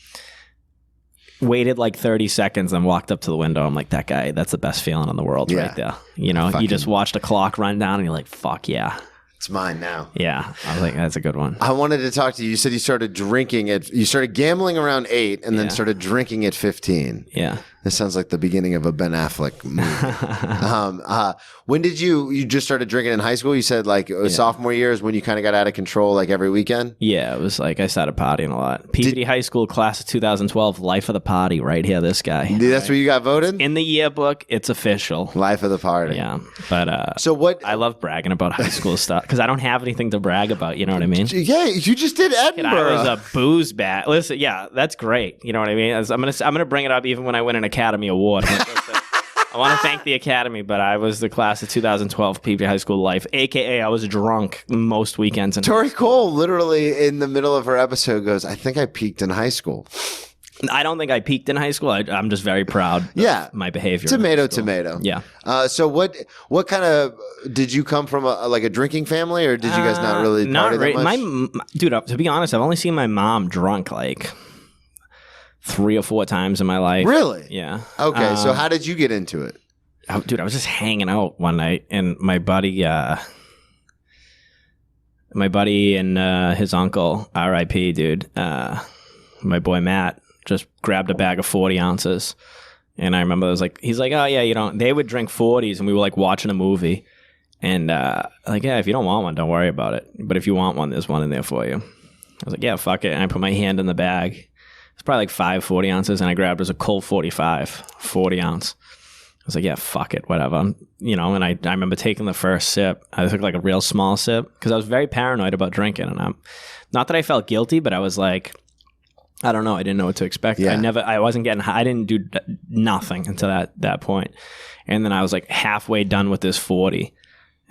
Waited like 30 seconds and walked up to the window. I'm like, that guy, that's the best feeling in the world right there. You know, you just watched the clock run down and you're like, fuck yeah. It's mine now. Yeah, I was like, that's a good one. I wanted to talk to you. You said you started you started gambling around 8 and then started drinking at 15. Yeah. This sounds like the beginning of a Ben Affleck movie. When did you just started drinking in high school? You said like sophomore year is when you kind of got out of control, like every weekend? Yeah, it was like I started partying a lot. Peabody High School, class of 2012, life of the party right here, this guy. That's where you got voted? In the yearbook, it's official. Life of the party. Yeah, but so what? I love bragging about high school stuff because I don't have anything to brag about, you know what I mean? Yeah, you just did Edinburgh. I was a booze bat. Listen, yeah, that's great. You know what I mean? I'm gonna bring it up even when I win an Academy Award. I want to thank the Academy, but I was the class of 2012 Peabody High School life, a.k.a. I was drunk most weekends. Tori Cole literally in the middle of her episode goes, I think I peaked in high school. I don't think I peaked in high school. I'm just very proud of my behavior. Tomato. Yeah. So what kind of, did you come from a drinking family or did you guys not really party that much? Dude, to be honest, I've only seen my mom drunk like 3 or 4 times in my life. Really? Yeah. Okay. So how did you get into it? Dude, I was just hanging out one night and my buddy and his uncle, R.I.P. dude, my boy Matt, just grabbed a bag of 40 ounces. And I remember he's like, oh yeah, they would drink 40s and we were like watching a movie. And like, yeah, if you don't want one, don't worry about it. But if you want one, there's one in there for you. I was like, yeah, fuck it. And I put my hand in the bag. It's probably like 5 40 ounces. And I grabbed it as a Colt 45, 40 ounce. I was like, yeah, fuck it, whatever. And I remember taking the first sip. I took like a real small sip because I was very paranoid about drinking. And not that I felt guilty, but I was like, I don't know. I didn't know what to expect. Yeah. I wasn't getting high. I didn't do nothing until that point. And then I was like halfway done with this 40.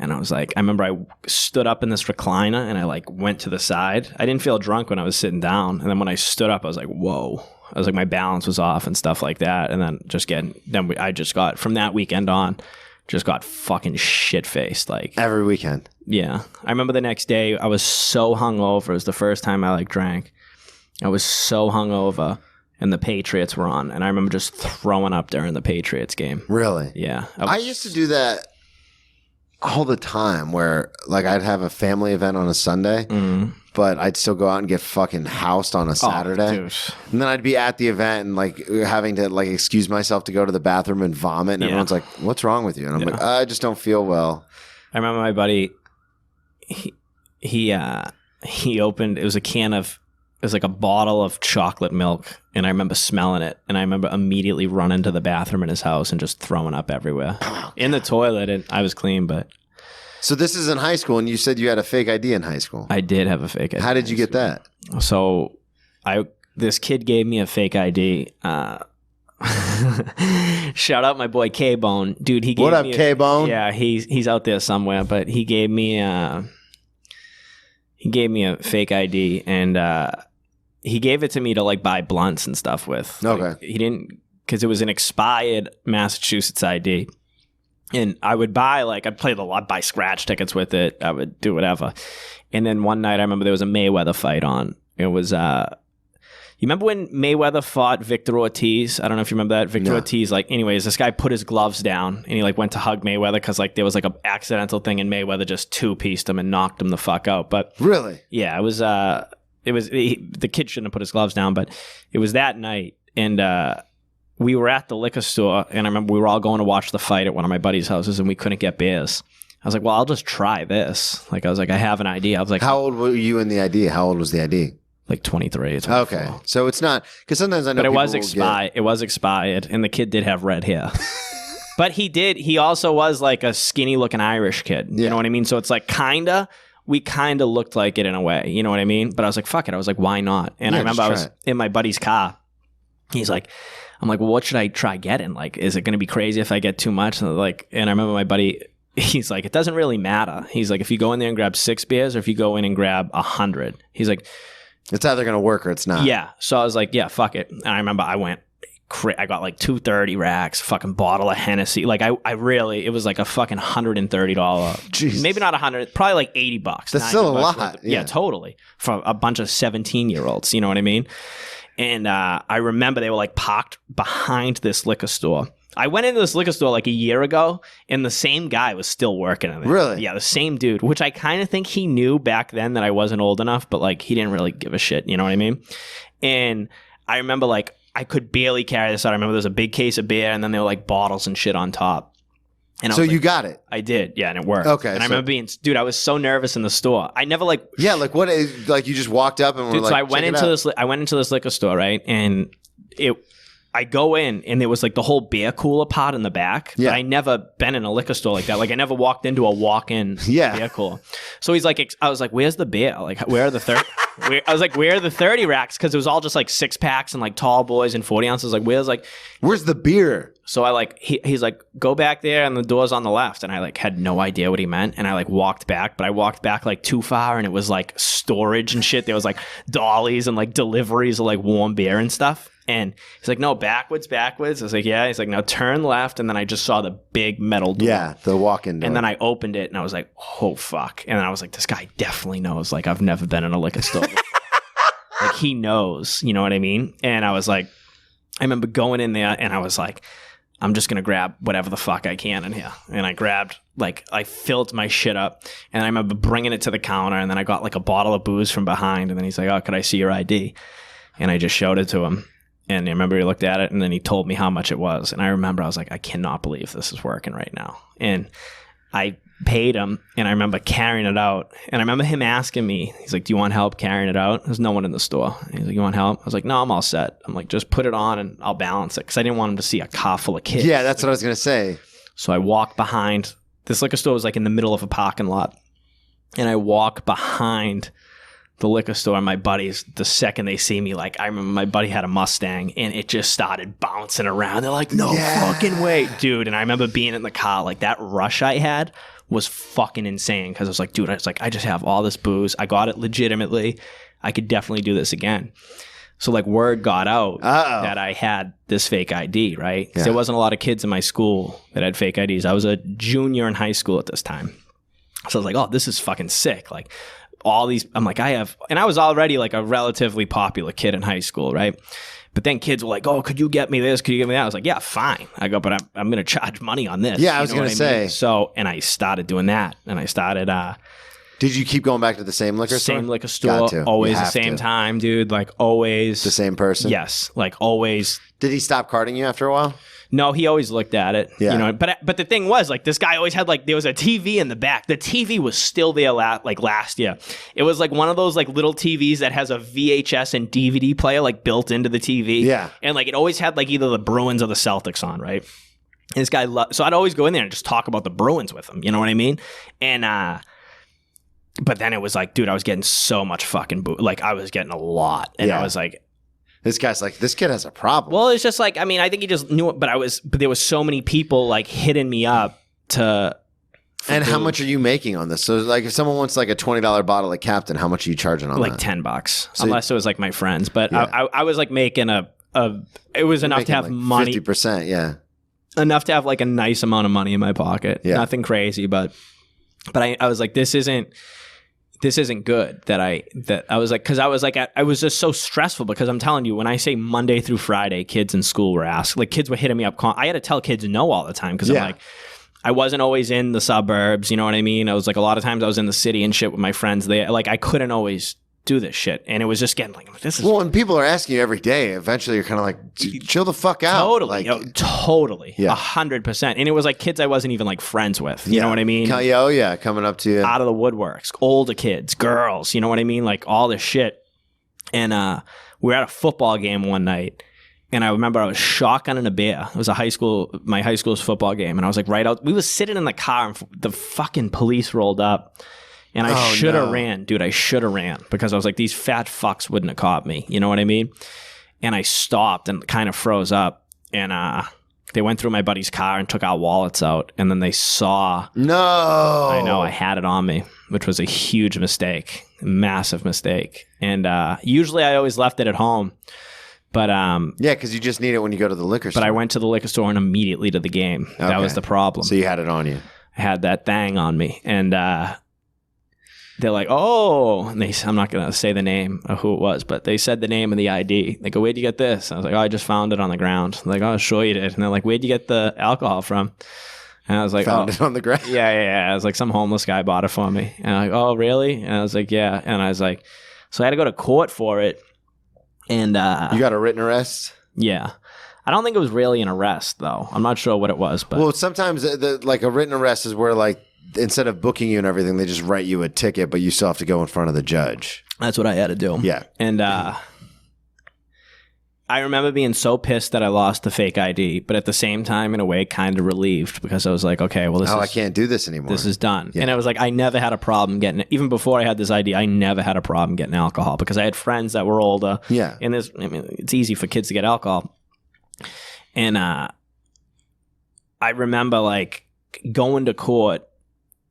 And I was like, I remember I stood up in this recliner and I like went to the side. I didn't feel drunk when I was sitting down. And then when I stood up, I was like, whoa. I was like, my balance was off and stuff like that. And then I just got, from that weekend on, just got fucking shit-faced. Like every weekend. Yeah. I remember the next day, I was so hungover. It was the first time I like drank. I was so hungover, and the Patriots were on, and I remember just throwing up during the Patriots game. Really? Yeah. I used to do that all the time where, like, I'd have a family event on a Sunday, but I'd still go out and get fucking housed on a Saturday. Dude. And then I'd be at the event and, like, having to, like, excuse myself to go to the bathroom and vomit, and everyone's like, what's wrong with you? And I'm like, I just don't feel well. I remember my buddy, he opened, it was like a bottle of chocolate milk, and I remember smelling it, and I remember immediately running to the bathroom in his house and just throwing up everywhere. In the toilet, and I was clean, but... So this is in high school, and you said you had a fake ID in high school. I did have a fake ID. How did you get that? So, this kid gave me a fake ID. Shout out my boy K-Bone. Dude, he gave me... What up, K-Bone? Yeah, he's out there somewhere, but he gave me a fake ID, and he gave it to me to like buy blunts and stuff with. Okay. Like, he didn't, because it was an expired Massachusetts ID, and I would buy I'd buy scratch tickets with it. I would do whatever. And then one night I remember there was a Mayweather fight on. It was you remember when Mayweather fought Victor Ortiz? I don't know if you remember that. Victor Ortiz, anyways, this guy put his gloves down and he went to hug Mayweather because there was an accidental thing and Mayweather just two-pieced him and knocked him the fuck out. But really? Yeah, it was the kid shouldn't have put his gloves down, but it was that night and we were at the liquor store and I remember we were all going to watch the fight at one of my buddy's houses and we couldn't get beers. I was like, well, I'll just try this. I was like, I have an ID. I was like, how old were you in the ID? How old was the ID? Like 23. 24. Okay. So it's not, because sometimes I know but it was expired. It was expired, and the kid did have red hair. But he also was like a skinny looking Irish kid. You know what I mean? So it's like we kind of looked like it in a way. You know what I mean? But I was like, fuck it. I was like, why not? And I remember I was in my buddy's car. He's like, I'm like, well, what should I try getting? Like, is it going to be crazy if I get too much? And I remember my buddy, he's like, it doesn't really matter. He's like, if you go in there and grab 6 beers or if you go in and grab 100, he's like, it's either going to work or it's not. Yeah. So I was like, yeah, fuck it. And I remember I got like 230 racks, fucking bottle of Hennessy. Like it was like a fucking $130. Jesus. Maybe not 100, probably like $80. That's still a lot. Yeah, totally. For a bunch of 17-year-olds. You know what I mean? And I remember they were like parked behind this liquor store. I went into this liquor store like a year ago, and the same guy was still working in it. Really? Yeah, the same dude, which I kind of think he knew back then that I wasn't old enough, but like he didn't really give a shit. You know what I mean? And I remember like I could barely carry this out. I remember there was a big case of beer, and then there were like bottles and shit on top. And so you got it? I did, yeah, and it worked. Okay. And I remember being, dude, I was so nervous in the store. I never like, yeah, like what? Like you just walked up and were dude, like, so I went into this liquor store, right, and I go in, and there was like the whole beer cooler pot in the back. Yeah. But I never been in a liquor store like that. Like I never walked into a walk-in beer cooler. So he's like, I was like, where's the beer? Like, where are the 30? I was like, where are the 30 racks? Because it was all just like 6-packs and like tall boys and 40 ounces. Like, where's the beer? So I like, he's like, go back there and the door's on the left. And I like had no idea what he meant. And I like walked back, but I walked back like too far, and it was like storage and shit. There was like dollies and like deliveries of like warm beer and stuff. And he's like, no, backwards. I was like, yeah. He's like, now turn left. And then I just saw the big metal door. Yeah, the walk-in door. And then I opened it, and I was like, oh, fuck. And then I was like, this guy definitely knows. Like, I've never been in a liquor store. Like, he knows. You know what I mean? And I was like, I remember going in there, and I was like, I'm just going to grab whatever the fuck I can in here. And I grabbed, like, I filled my shit up. And I remember bringing it to the counter, and then I got, like, a bottle of booze from behind. And then he's like, oh, could I see your ID? And I just showed it to him. And I remember he looked at it, and then he told me how much it was. And I remember I was like, I cannot believe this is working right now. And I paid him, and I remember carrying it out. And I remember him asking me, he's like, do you want help carrying it out? There's no one in the store. He's like, you want help? I was like, no, I'm all set. I'm like, just put it on, and I'll balance it. Because I didn't want him to see a car full of kids. Yeah, that's what I was going to say. So I walked behind. This liquor store was like in the middle of a parking lot. And I walk behind the liquor store, and my buddies, the second they see me, like, I remember my buddy had a Mustang, and it just started bouncing around. They're like, no fucking way, dude. And I remember being in the car, like, that rush I had was fucking insane, because I was like, dude, I just have all this booze. I got it legitimately. I could definitely do this again. So, like, word got out that I had this fake ID, right? Because there wasn't a lot of kids in my school that had fake IDs. I was a junior in high school at this time. So I was like, oh, this is fucking sick. Like, all these, I'm like, and I was already like a relatively popular kid in high school, right? But then kids were like, oh, could you get me this? Could you get me that? I was like, yeah, fine. I go, but I'm going to charge money on this. Yeah, I was going to say. Mean? So, and I started doing that. And I started, did you keep going back to the same liquor store? Same liquor store, always the same time, dude. Like, always. The same person? Yes, like, always. Did he stop carding you after a while? No, he always looked at it. Yeah. You know, but the thing was, like, this guy always had, like, there was a TV in the back. The TV was still there last year. It was like one of those like little TVs that has a VHS and DVD player like built into the TV. Yeah. And like it always had like either the Bruins or the Celtics on, right? And this guy so I'd always go in there and just talk about the Bruins with him. You know what I mean? And but then it was like, dude, I was getting so much fucking like I was getting a lot, and I was like, this guy's like, this kid has a problem. Well, it's just like, I mean, I think he just knew it, but there was so many people like hitting me up to. And how much are you making on this? So, like, if someone wants like a $20 bottle of Captain, how much are you charging on like that? $10, unless it was like my friends. But I was like making it was enough to have like money. 50%, yeah. Enough to have like a nice amount of money in my pocket. Yeah. Nothing crazy, but I was like, this isn't good that I was like, because I was like, I was just so stressful, because I'm telling you, when I say Monday through Friday, kids in school were asked, like kids were hitting me up. I had to tell kids no all the time, because I'm like, I wasn't always in the suburbs, you know what I mean? I was like, a lot of times I was in the city and shit with my friends. Like, I couldn't always do this shit, and it was just getting like, this is. Well, when people are asking you every day, eventually you're kind of like, chill the fuck out. Totally, like, totally, 100%. And it was like kids I wasn't even like friends with. You know what I mean? Coming up to you out of the woodworks, older kids, girls. You know what I mean? Like all this shit. And we were at a football game one night, and I remember I was shotgunning a beer. It was my high school's football game, and I was like right out. We was sitting in the car, and the fucking police rolled up. And I should have ran, dude. I should have ran, because I was like, these fat fucks wouldn't have caught me. You know what I mean? And I stopped and kind of froze up. And they went through my buddy's car and took our wallets out. And then they saw. No. I know. I had it on me, which was a huge mistake. Massive mistake. And usually I always left it at home. But yeah, because you just need it when you go to the liquor store. But I went to the liquor store and immediately to the game. Okay. That was the problem. So you had it on you. I had that thing on me. And they're like, oh, and I'm not going to say the name of who it was, but they said the name of the ID. They go, where'd you get this? I was like, oh, I just found it on the ground. They're like, oh, sure you did. And they're like, where'd you get the alcohol from? And I was like, Found it on the ground. Yeah. I was like, some homeless guy bought it for me. And I'm like, oh, really? And I was like, yeah. And I was like, so I had to go to court for it. And you got a written arrest? Yeah. I don't think it was really an arrest, though. I'm not sure what it was. But well, sometimes like a written arrest is where like instead of booking you and everything, they just write you a ticket, but you still have to go in front of the judge. That's what I had to do. Yeah. And I remember being so pissed that I lost the fake ID, but at the same time, in a way, kind of relieved because I was like, okay, well, I can't do this anymore. This is done. Yeah. And I was like, I never had a problem getting it. Even before I had this ID, I never had a problem getting alcohol because I had friends that were older. Yeah. And it's easy for kids to get alcohol. And I remember like going to court.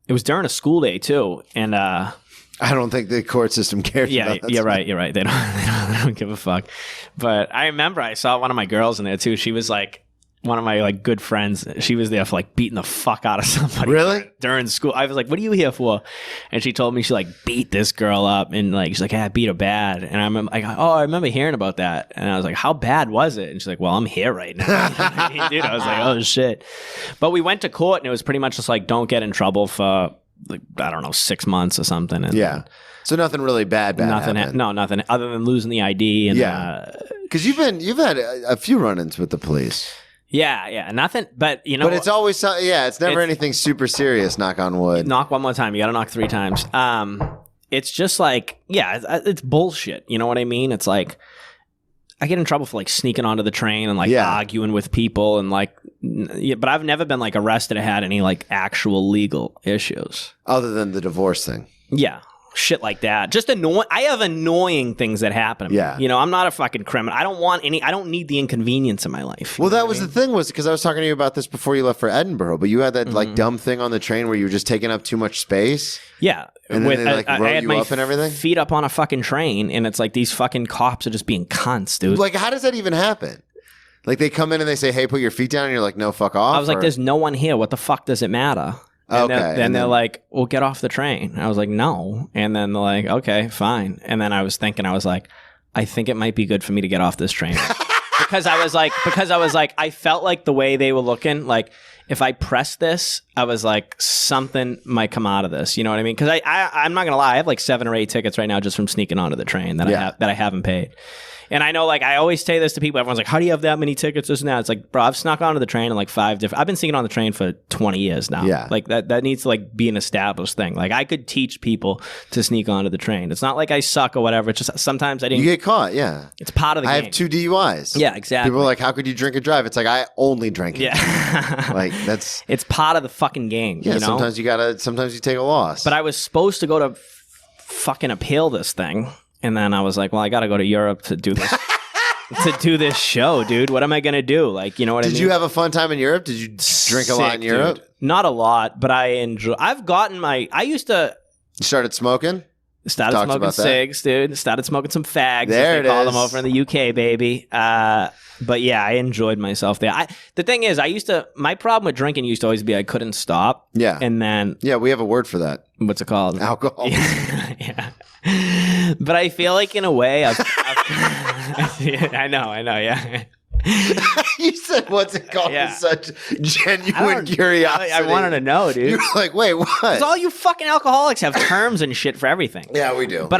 It was during a school day too. And I don't think the court system cares. Yeah, you're right. They don't give a fuck. But I remember I saw one of my girls in there too. She was like one of my like good friends. She was there for like beating the fuck out of somebody. Really? During school. I was like, what are you here for? And she told me she like beat this girl up and like she's like, I beat her bad. And I remember like, oh, I remember hearing about that. And I was like, how bad was it? And she's like, well, I'm here right now. Dude, I was like, oh shit. But we went to court and it was pretty much just like, don't get in trouble for like, I don't know, 6 months or something. And yeah. So nothing really bad nothing. happened. Nothing other than losing the ID. And yeah. Because you've had a few run-ins with the police. Yeah, nothing. But you know, but it's always it's never anything super serious. Knock on wood. Knock one more time. You got to knock 3 times. It's just like it's bullshit. You know what I mean? It's like I get in trouble for like sneaking onto the train and like arguing with people and like, but I've never been like arrested or had any like actual legal issues other than the divorce thing. Yeah. Shit like that. Just annoying. I have annoying things that happen to me. Yeah. You know, I'm not a fucking criminal. I don't need the inconvenience in my life. Well, that was the thing was because I was talking to you about this before you left for Edinburgh, but you had that like dumb thing on the train where you were just taking up too much space. Yeah. And then they like I wrote had you my up and everything? feet up on a fucking train and it's like these fucking cops are just being cunts, dude. Like, how does that even happen? Like they come in and they say, hey, put your feet down and you're like, no, fuck off. I was like, there's no one here. What the fuck does it matter? And then they're like, well, get off the train. I was like, no. And then they're like, okay, fine. And then I was like, I think it might be good for me to get off this train. because I was like, I felt like the way they were looking, like if I press this, I was like, something might come out of this. You know what I mean? Because I'm not going to lie. I have like 7 or 8 tickets right now just from sneaking onto the train that I haven't paid. And I know, like, I always say this to people. Everyone's like, how do you have that many tickets, this and that? It's like, bro, I've snuck onto the train in like 5 different... I've been sneaking on the train for 20 years now. Yeah. Like, that needs to, like, be an established thing. Like, I could teach people to sneak onto the train. It's not like I suck or whatever. It's just sometimes I didn't... You get caught, yeah. It's part of the game. I have 2 DUIs. Yeah, exactly. People are like, how could you drink and drive? It's like, I only drink it. Yeah. Like, that's... It's part of the fucking game, Yeah, you know? sometimes you take a loss. But I was supposed to go to fucking appeal this thing. And then I was like, well, I got to go to Europe to do this... to do this show, dude. What am I going to do? Like, you know what I mean? Did you have a fun time in Europe? Did you drink a lot in Europe? Dude. Not a lot, but I enjoy. I used to... You started smoking? Started smoking cigs, dude. Started smoking some fags. There as they call them over in the UK, baby. But yeah, I enjoyed myself there. The thing is, my problem with drinking used to always be I couldn't stop. Yeah. And then... Yeah, we have a word for that. What's it called? Alcohol. Yeah. But I feel like in a way, I know, yeah. You said what's it called with such genuine curiosity. I wanted to know, dude. You're like, wait, what? Because all you fucking alcoholics have terms and shit for everything. Yeah, we do. But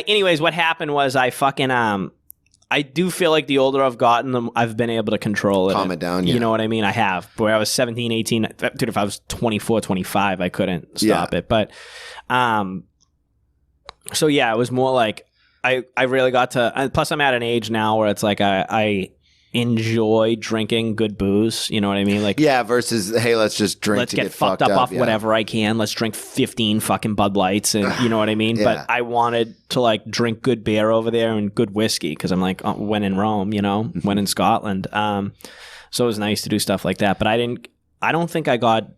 anyways, what happened was I fucking, I do feel like the older I've gotten, I've been able to control it. Calm it down, yeah. You know what I mean? I have. Boy, I was 17, 18. Dude, if I was 24, 25, I couldn't stop it. But, so yeah, it was more like I really got to. Plus, I'm at an age now where it's like I enjoy drinking good booze. You know what I mean? Like versus hey, let's just drink. Let's to get fucked up off whatever I can. Let's drink 15 fucking Bud Lights, and you know what I mean. But I wanted to like drink good beer over there and good whiskey because I'm like when in Rome, you know, when in Scotland. So it was nice to do stuff like that. But I don't think I got.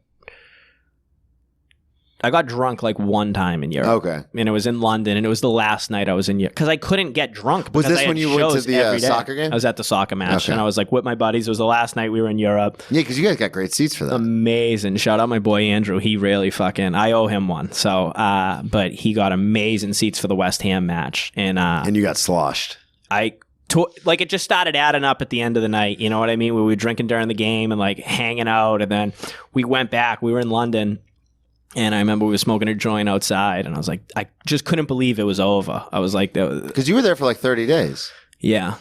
drunk like one time in Europe. Okay. And it was in London, and it was the last night I was in Europe because I couldn't get drunk. Was this when you went to the soccer game? I was at the soccer match, Okay. and I was like with my buddies. It was the last night we were in Europe. Yeah, because you guys got great seats for that. Amazing. Shout out my boy Andrew. He really I owe him one. So, but he got amazing seats for the West Ham match. And you got sloshed. Like it just started adding up at the end of the night. You know what I mean? We were drinking during the game and like hanging out. And then we went back. We were in London. And I remember we were smoking a joint outside. And I was like, I just couldn't believe it was over. I was like, because you were there for like 30 days. Yeah.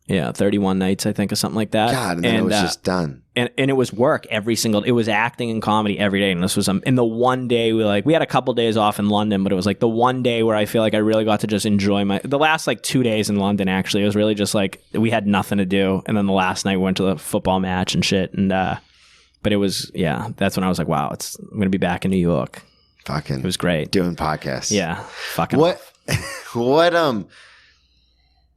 Yeah, 31 nights, I think, or something like that. God, and then it was just done. And it was work it was acting and comedy every day. And this was, in the one day we had a couple days off in London, but it was like the one day where I feel like I really got to just enjoy the last like 2 days in London, actually. It was really just like, we had nothing to do. And then the last night we went to the football match and shit. And, but it was, that's when I was like, wow, I'm going to be back in New York. It was great. Doing podcasts. Yeah. Fucking. What,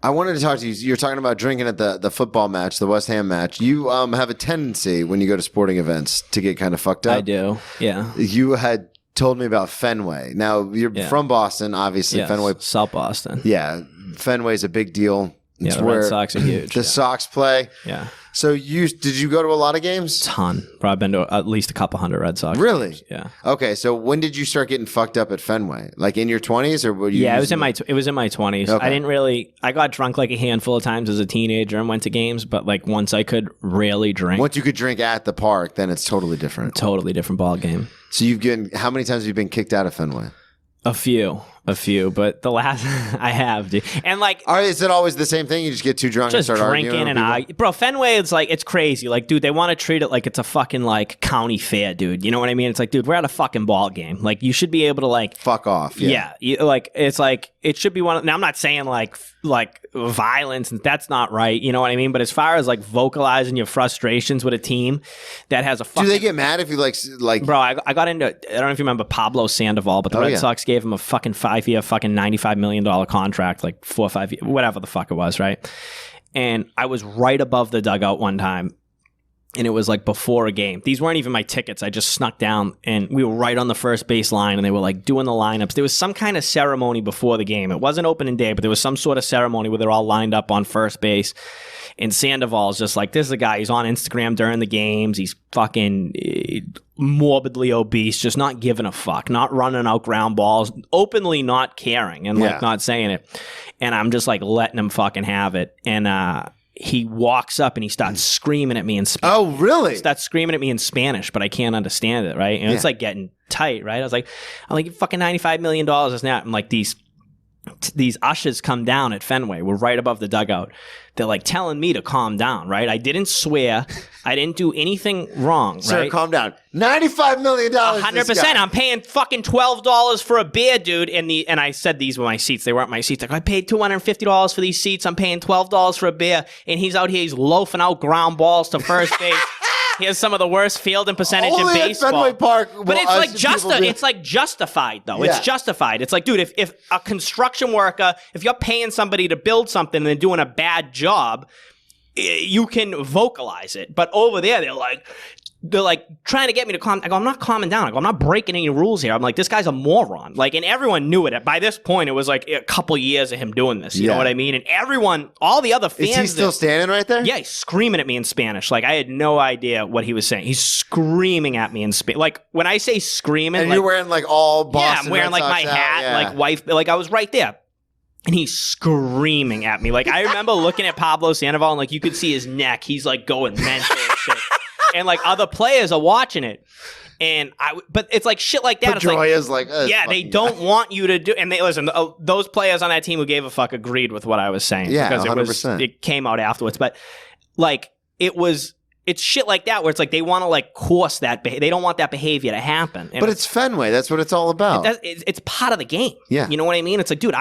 I wanted to talk to you. You're talking about drinking at the football match, the West Ham match. You have a tendency when you go to sporting events to get kind of fucked up. I do. Yeah. You had told me about Fenway. Now you're from Boston, obviously. Yes. Fenway, South Boston. Yeah, Fenway's a big deal. It's the Red Sox are huge. The Sox play. Yeah. So did you go to a lot of games? Ton. Probably been to at least a couple hundred Red Sox. Really? games. Yeah. Okay, so when did you start getting fucked up at Fenway? Like in your 20s, or were you? Yeah, it was in my 20s. Okay. I got drunk like a handful of times as a teenager and went to games, but like once I could really drink. Once you could drink at the park, then it's totally different. Totally different ball game. So how many times have you been kicked out of Fenway? A few, but the last I have, dude. And like, is it always the same thing? You just get too drunk and start arguing? Bro, Fenway, it's crazy. Like, dude, they want to treat it like it's a fucking like county fair, dude. You know what I mean? It's like, dude, we're at a fucking ball game. Like, you should be able to like fuck off. Yeah. It's like it should be one. Now, I'm not saying like violence, and that's not right. You know what I mean? But as far as like vocalizing your frustrations with a team that has a fucking, do they get mad if you like? Bro, I got into. I don't know if you remember Pablo Sandoval, but the Red Sox gave him a fucking 5-year, fucking $95 million contract, like 4 or 5 years, whatever the fuck it was, right? And I was right above the dugout one time, and it was like before a game. These weren't even my tickets. I just snuck down, and we were right on the first base line, and they were like doing the lineups. There was some kind of ceremony before the game. It wasn't opening day, but there was some sort of ceremony where they're all lined up on first base. And Sandoval's just like, this is a guy, he's on Instagram during the games. He's fucking morbidly obese, just not giving a fuck, not running out ground balls, openly not caring and like not saying it. And I'm just like letting him fucking have it. And he walks up and he starts screaming at me in Spanish. Oh, really? He starts screaming at me in Spanish, but I can't understand it, right? And it's like getting tight, right? I'm like, fucking $95 million is not. I'm like, these ushers come down at Fenway. We're right above the dugout. They're like telling me to calm down, right? I didn't swear. I didn't do anything wrong, Sir, right? calm down. $95 million. 100%. I'm paying fucking $12 for a beer, dude. And I said these were my seats. They weren't my seats. Like, I paid $250 for these seats. I'm paying $12 for a beer. And he's out here. He's loafing out ground balls to first base. He has some of the worst fielding percentage in baseball. Fenway Park, but it's like justified though. Yeah. It's justified. It's like, dude, if a construction worker, if you're paying somebody to build something and they're doing a bad job, you can vocalize it. But over there, they're like trying to get me to calm. I go, I'm not calming down. I go, I'm not breaking any rules here. I'm like, this guy's a moron. Like, and everyone knew it. By this point, it was like a couple years of him doing this. You know what I mean? And everyone, all the other fans. Is he still standing right there? Yeah, he's screaming at me in Spanish. Like, I had no idea what he was saying. He's screaming at me in Spanish. Like, when I say screaming, and you're wearing like all Boston. Yeah, I'm wearing like my hat, like wife. Like, I was right there. And he's screaming at me. Like, I remember looking at Pablo Sandoval and like you could see his neck. He's like going mental and shit. And like other players are watching it. And but it's like shit like that. Pedroia is yeah, they don't want you to do. And they listen. Those players on that team who gave a fuck agreed with what I was saying. Yeah, because 100%. It came out afterwards. But like it's shit like that where it's like they want to like course that. They don't want that behavior to happen. And but it's Fenway. That's what it's all about. It's part of the game. Yeah, you know what I mean. It's like, dude,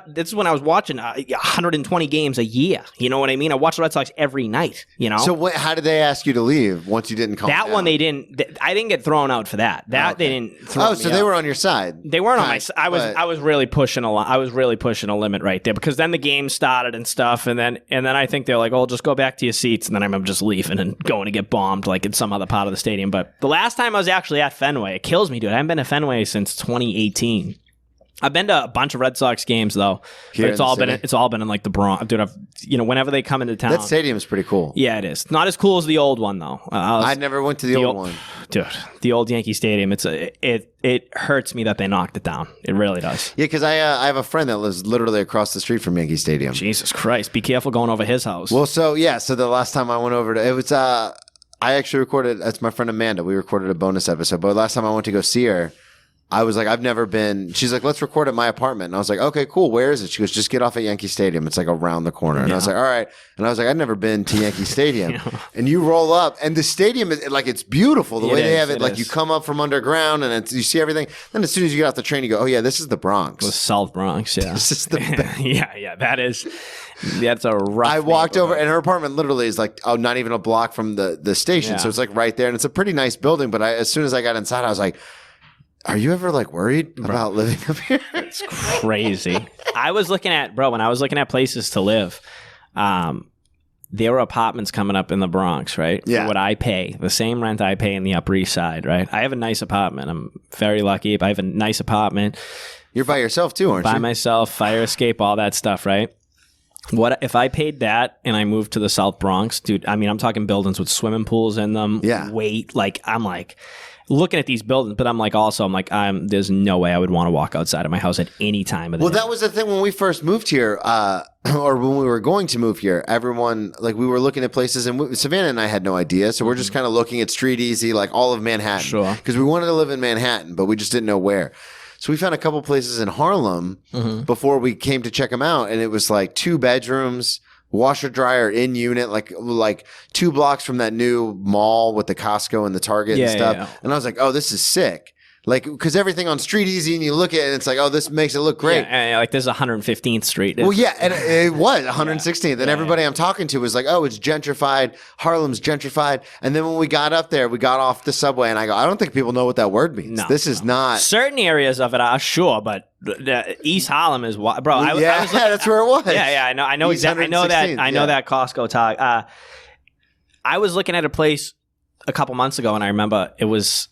this is when I was watching 120 games a year. You know what I mean. I watched the Red Sox every night. You know. So how did they ask you to leave once you didn't calm down? That one they didn't. I didn't get thrown out for that. They didn't. Throw so they were on your side. They weren't on my side. I was really pushing a limit right there because then the game started and stuff, and then I think they're like, "Oh, just go back to your seats," and then I'm just leaving and going to get bombed like in some other part of the stadium. But the last time I was actually at Fenway, it kills me, dude. I haven't been to Fenway since 2018. I've been to a bunch of Red Sox games though, but it's all been in like the Bronx, dude. Whenever they come into town, that stadium is pretty cool. Yeah, it is. Not as cool as the old one though. I never went to the old one, dude. The old Yankee Stadium. It hurts me that they knocked it down. It really does. Yeah, because I have a friend that lives literally across the street from Yankee Stadium. Jesus Christ! Be careful going over his house. Well, so the last time I went over to it was I actually recorded. That's my friend Amanda. We recorded a bonus episode, but last time I went to go see her, I was like, I've never been. She's like, let's record at my apartment. And I was like, okay, cool. Where is it? She goes, just get off at Yankee Stadium. It's like around the corner. And I was like, all right. And I was like, I've never been to Yankee Stadium. And you roll up, and the stadium is like, it's beautiful. The way they have it, like you come up from underground, and you see everything. Then as soon as you get off the train, you go, oh yeah, this is the Bronx. The South Bronx. Yeah, this is the best. yeah. That's a rough. I walked over, and her apartment literally is like, not even a block from the station. Yeah. So it's like right there, and it's a pretty nice building. But as soon as I got inside, I was like, are you ever like worried about living up here? It's crazy. when I was looking at places to live, there were apartments coming up in the Bronx, right? Yeah. For what I pay, the same rent I pay in the Upper East Side, right? I have a nice apartment. I'm very lucky. I have a nice apartment. You're by yourself too, aren't you? By myself, fire escape, all that stuff, right? What if I paid that and I moved to the South Bronx, dude? I mean, I'm talking buildings with swimming pools in them. Yeah. I'm like looking at these buildings, but there's no way I would want to walk outside of my house at any time of the day. Well, that was the thing when we first moved here, or when we were going to move here. Everyone, like, we were looking at places, and Savannah and I had no idea, so we're just kind of looking at Street Easy, like all of Manhattan, sure, because we wanted to live in Manhattan, but we just didn't know where. So we found a couple places in Harlem before we came to check them out, and it was like 2 bedrooms. Washer dryer in unit, like 2 blocks from that new mall with the Costco and the Target and stuff. Yeah. And I was like, oh, this is sick. Like, because everything on Street Easy, and you look at it, and it's like, oh, this makes it look great. Yeah, like there's 115th Street. Well, yeah, and it was 116th. And everybody I'm talking to was like, oh, it's gentrified. Harlem's gentrified. And then when we got up there, we got off the subway, and I go, I don't think people know what that word means. No, this is not. Certain areas of it are sure, but East Harlem is bro. That's where it was. Yeah, I know exactly. I know that Costco talk. I was looking at a place a couple months ago, and I remember it was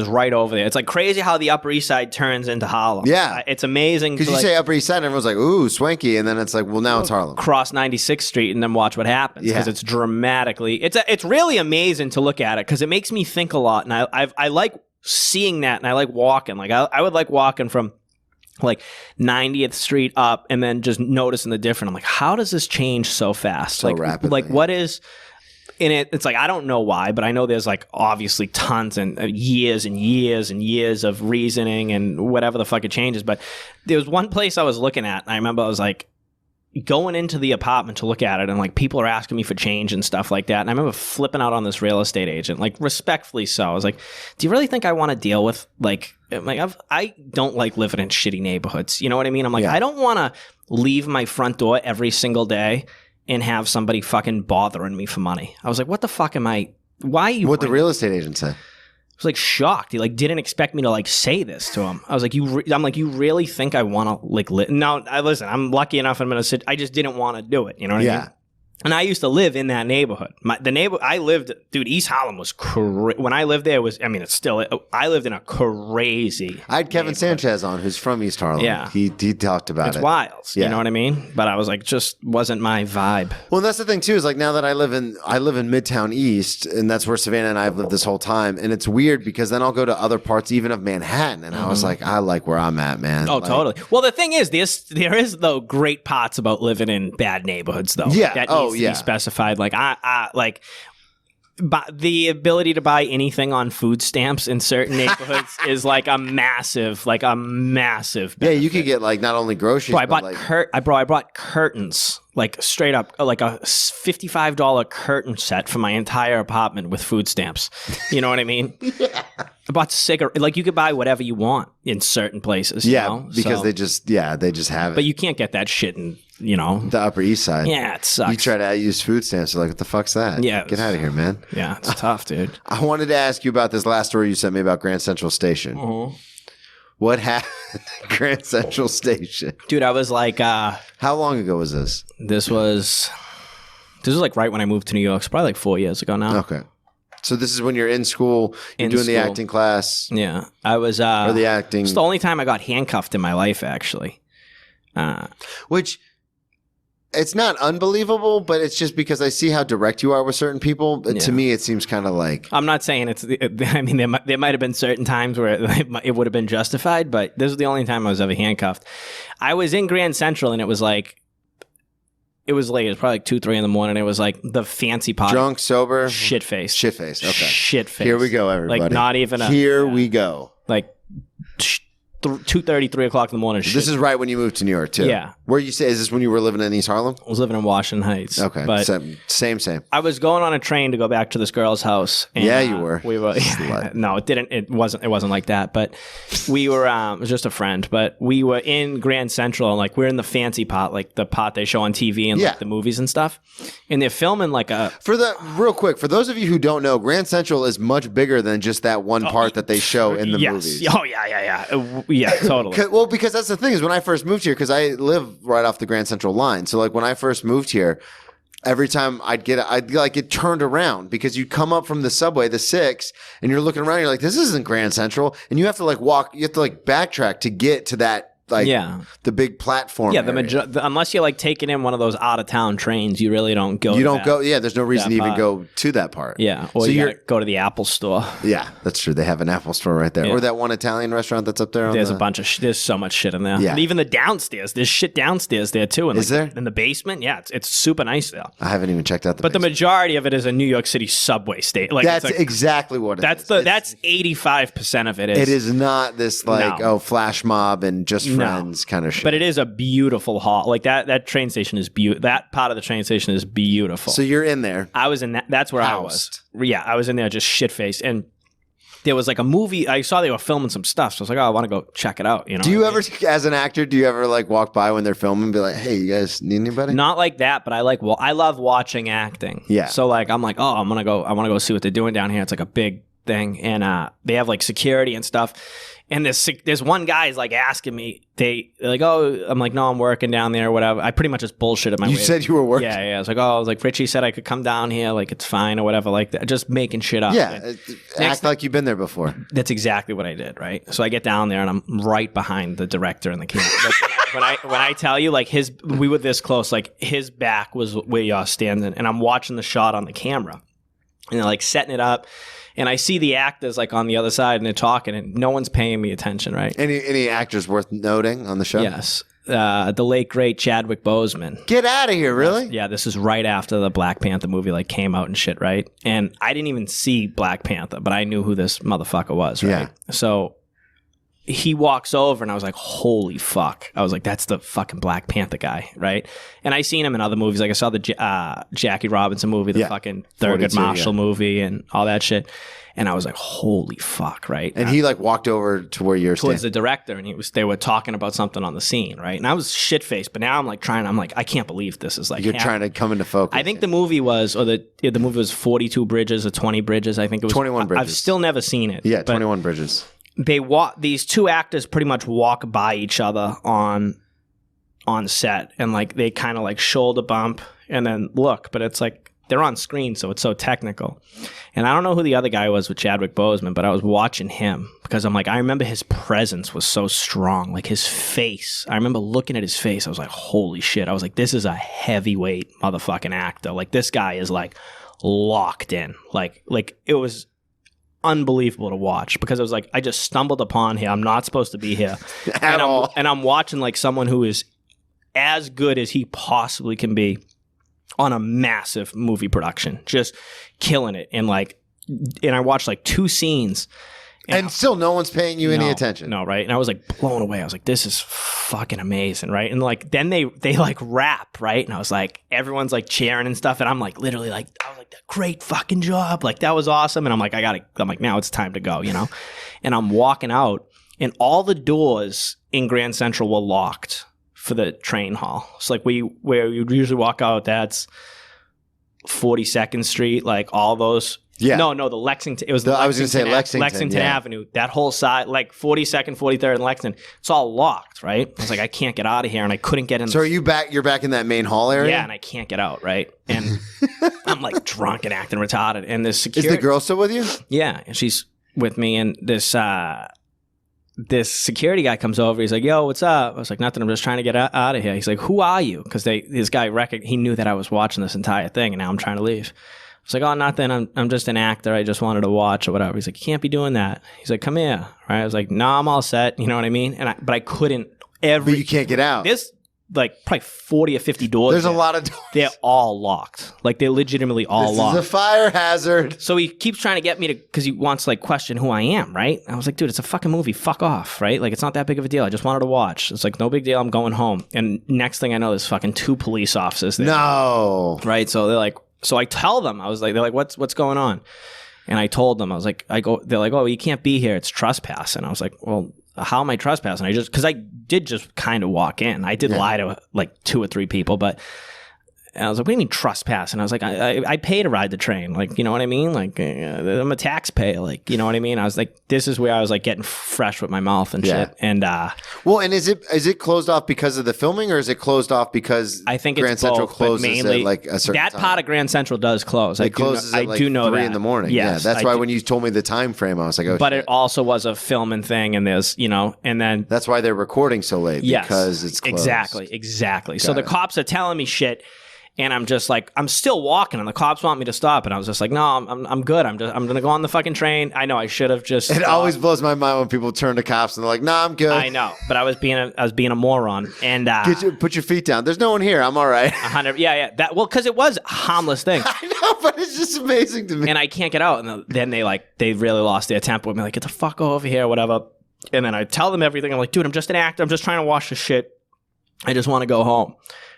right over there. It's like crazy how the Upper East Side turns into Harlem. Yeah. It's amazing. Because you say Upper East Side, and everyone's like, ooh, swanky. And then it's like, well, now it's Harlem. Cross 96th Street and then watch what happens. Because it's dramatically... It's really amazing to look at it because it makes me think a lot. And I like seeing that, and I like walking. Like I would like walking from like 90th Street up and then just noticing the difference. I'm like, how does this change so fast? So rapidly. Like what is... in it, it's like, I don't know why, but I know there's like obviously tons and years and years and years of reasoning and whatever the fuck it changes. But there was one place I was looking at, and I remember I was like going into the apartment to look at it, and like people are asking me for change and stuff like that. And I remember flipping out on this real estate agent, like respectfully so. I was like, do you really think I want to deal with I don't like living in shitty neighborhoods. You know what I mean? I'm like, I don't want to leave my front door every single day and have somebody fucking bothering me for money. I was like, what the fuck am I? Why are you? What the real estate agent said? I was like shocked. He like didn't expect me to like say this to him. I was like, I'm like, you really think I want to like now? Listen, I'm lucky enough. I'm gonna sit. I just didn't want to do it. You know what I mean? And I used to live in that neighborhood. East Harlem was when I lived there it's still, I lived in a crazy. I had Kevin Sanchez on, who's from East Harlem. Yeah. He talked about it. It's wild. You know what I mean? But I was like, just wasn't my vibe. Well, and that's the thing too, is like now that I live in Midtown East, and that's where Savannah and I have lived this whole time. And it's weird because then I'll go to other parts even of Manhattan, and I was like, I like where I'm at, man. Oh, totally. Well, the thing is, there is though great parts about living in bad neighborhoods though. Yeah. That needs to be specified. Like but the ability to buy anything on food stamps in certain neighborhoods is like a massive benefit. Yeah, you could get like not only groceries. Bro, I brought curtains, like straight up, like a $55 curtain set for my entire apartment with food stamps. You know what I mean? Yeah. I bought cigarettes. Like you could buy whatever you want in certain places. Yeah, you know? because they just have it. But you can't get that shit in the Upper East Side. Yeah, it sucks. You try to use food stamps, they're like, what the fuck's that? Yeah. Get out of here, man. Yeah, it's tough, dude. I wanted to ask you about this last story you sent me about Grand Central Station. Mm-hmm. What happened at Grand Central Station? Dude, I was like... how long ago was this? This was This was like right when I moved to New York. It's probably like 4 years ago now. Okay. So this is when you're in school, you're doing the acting class. Yeah. I was... or the acting. It's the only time I got handcuffed in my life, actually. Which... It's not unbelievable, but it's just because I see how direct you are with certain people. Yeah. To me, it seems kind of like... I'm not saying it's... I mean, there might have been certain times where it would have been justified, but this is the only time I was ever handcuffed. I was in Grand Central, and it was like... It was late. It was probably like 2, 3 in the morning. It was like the fancy pot. Drunk, sober? Shit-faced. Shit-faced, okay. Shit-faced. Here we go, everybody. Like, not even a... Here we go. Like... 2:30, 3 o'clock in the morning. This is right when you moved to New York, too. Yeah. Where you say, is this when you were living in East Harlem? I was living in Washington Heights. Okay. But same. I was going on a train to go back to this girl's house. And, yeah, you were. We were. No, it didn't. It wasn't like that. But we were. It was just a friend. But we were in Grand Central, and like we're in the fancy pot, like the pot they show on TV and like the movies and stuff. And they're filming like a. Real quick, for those of you who don't know, Grand Central is much bigger than just that one part that they show in the movies. Oh yeah. Yeah, totally. Well, because that's the thing is when I first moved here, because I live right off the Grand Central line. So like when I first moved here, every time I'd like get turned around because you'd come up from the subway, the 6, and you're looking around, you're like, this isn't Grand Central. And you have to like backtrack to get to that. Like the big platform. Yeah, unless you're like taking in one of those out of town trains, you really don't go. Yeah, there's no reason to even go to that part. Yeah, or you gotta go to the Apple store. Yeah, that's true. They have an Apple store right there, or that one Italian restaurant that's up there. There's a bunch of there's so much shit in there. Yeah, and even the downstairs. There's shit downstairs there too. Is there in the basement? Yeah, it's super nice there. I haven't even checked out the. But the majority of it is a New York City subway state. Like that's exactly what it is. That's 85% of it is. It is not this flash mob and just friends kind of shit. But it is a beautiful hall. Like that train station is beautiful. That part of the train station is beautiful. So you're in there. I was in that. That's where I was. Yeah, I was in there just shit-faced. And there was like a movie. I saw they were filming some stuff. So I was like, I want to go check it out. You know? Do you ever, as an actor, like walk by when they're filming and be like, hey, you guys need anybody? Not like that, but I love watching acting. Yeah. So like, I'm like, I want to go see what they're doing down here. It's like a big thing. And they have like security and stuff. And there's one guy's like asking me, they're like, oh, I'm like, no, I'm working down there or whatever. I pretty much just bullshitted my way. You said you were working? Yeah. I was like, Richie said I could come down here, like it's fine or whatever, like that. Just making shit up. Yeah, act like you've been there before. That's exactly what I did, right? So I get down there and I'm right behind the director and the camera. Like, when I tell you, like we were this close, like his back was where you're standing, and I'm watching the shot on the camera, and they're like setting it up. And I see the actors like on the other side and they're talking and no one's paying me attention, right? Any actors worth noting on the show? Yes. The late, great Chadwick Boseman. Get out of here, really? Yeah, this is right after the Black Panther movie like came out and shit, right? And I didn't even see Black Panther, but I knew who this motherfucker was, right? Yeah. So he walks over and I was like, holy fuck. I was like, that's the fucking Black Panther guy, right? And I seen him in other movies. Like I saw the Jackie Robinson movie, the fucking Thurgood Marshall movie and all that shit. And I was like, holy fuck, right? And he like walked over to where you're standing. Towards the director and they were talking about something on the scene, right? And I was shit-faced, but now I'm like I can't believe this is like you're trying to come into focus. I think the movie was, the movie was 42 Bridges or 20 Bridges. I think it was 21 Bridges. I've still never seen it. Yeah, 21 Bridges. These two actors pretty much walk by each other on set and like they kind of like shoulder bump and then look, but it's like they're on screen, so it's so technical. And I don't know who the other guy was with Chadwick Boseman, but I was watching him because I'm like, I remember his presence was so strong, like his face. I remember looking at his face. I was like, holy shit. I was like, this is a heavyweight motherfucking actor. Like this guy is like locked in. Like it was unbelievable to watch because I was like, I just stumbled upon here. I'm not supposed to be here. At all. And I'm watching like someone who is as good as he possibly can be on a massive movie production, just killing it. And I watched like 2 scenes. And still no one's paying you any attention. No, right? And I was like blown away. I was like, this is fucking amazing, right? And like then they like rap, right? And I was like, everyone's like cheering and stuff. And I'm like literally like, I was like, great fucking job. Like that was awesome. And I'm like, now it's time to go, you know? And I'm walking out and all the doors in Grand Central were locked for the train hall. So like where you usually walk out, that's 42nd Street, like all those. Yeah. No, the Lexington. It was I was going to say Lexington. Lexington yeah. Avenue. That whole side, like 42nd, 43rd, and Lexington. It's all locked, right? I was like, I can't get out of here, and I couldn't get in. So are you back? You're back in that main hall area? Yeah, and I can't get out, right? And I'm like drunk and acting retarded. And this security. Is the girl still with you? Yeah, and she's with me, and this security guy comes over. He's like, "Yo, what's up?" I was like, "Nothing. I'm just trying to get out of here." He's like, "Who are you?" Because this guy he knew that I was watching this entire thing, and now I'm trying to leave. I was like, "Oh, nothing. I'm just an actor. I just wanted to watch or whatever." He's like, "You can't be doing that." He's like, "Come here." Right? I was like, "No, I'm all set." You know what I mean? But I couldn't. But you can't get out. There's like probably 40 or 50 doors. There's there. a lot of doors. They're all locked. Like they're legitimately all locked. This is a fire hazard. So he keeps trying to get me to, because he wants to like question who I am, right? I was like, dude, it's a fucking movie. Fuck off, right? Like it's not that big of a deal. I just wanted to watch. It's like no big deal. I'm going home. And next thing I know, there's fucking 2 police officers there. No. Right? So they're like, so I tell them, they're like, what's going on? And I told them, I was like, they're like, oh, you can't be here. It's trespass. And I was like, well, how am I trespassing? Because I did just kind of walk in. I did lie to like 2 or 3 people, but and I was like, what do you mean trespass? And I was like, I pay to ride the train. Like, you know what I mean? Like, I'm a taxpayer. Like, you know what I mean? I was like, this is where I was like getting fresh with my mouth and shit. And well, and is it closed off because of the filming, or is it closed off because I think Grand it's Central both, closes mainly, at like a certain that time? part of Grand Central does close. It closes at like 3 in the morning. Yes, yeah, that's why when you told me the time frame, I was like, oh, but shit. it also was a filming thing, and there's, you know, and then That's why they're recording so late, because it's closed. Exactly. So the cops are telling me shit, and I'm just like, I'm still walking, and the cops want me to stop, and I was just like, no, I'm good. I'm gonna go on the fucking train. I know I should have just. It always blows my mind when people turn to cops and they're like, nah, I'm good. I know, but I was being a moron, and put your feet down. There's no one here. I'm all right. 100. Yeah. Because it was a harmless thing. I know, but it's just amazing to me. And I can't get out, and then they really lost their temper with me, like, get the fuck over here, whatever. And then I tell them everything. I'm like, dude, I'm just an actor. I'm just trying to watch this shit. I just want to go home.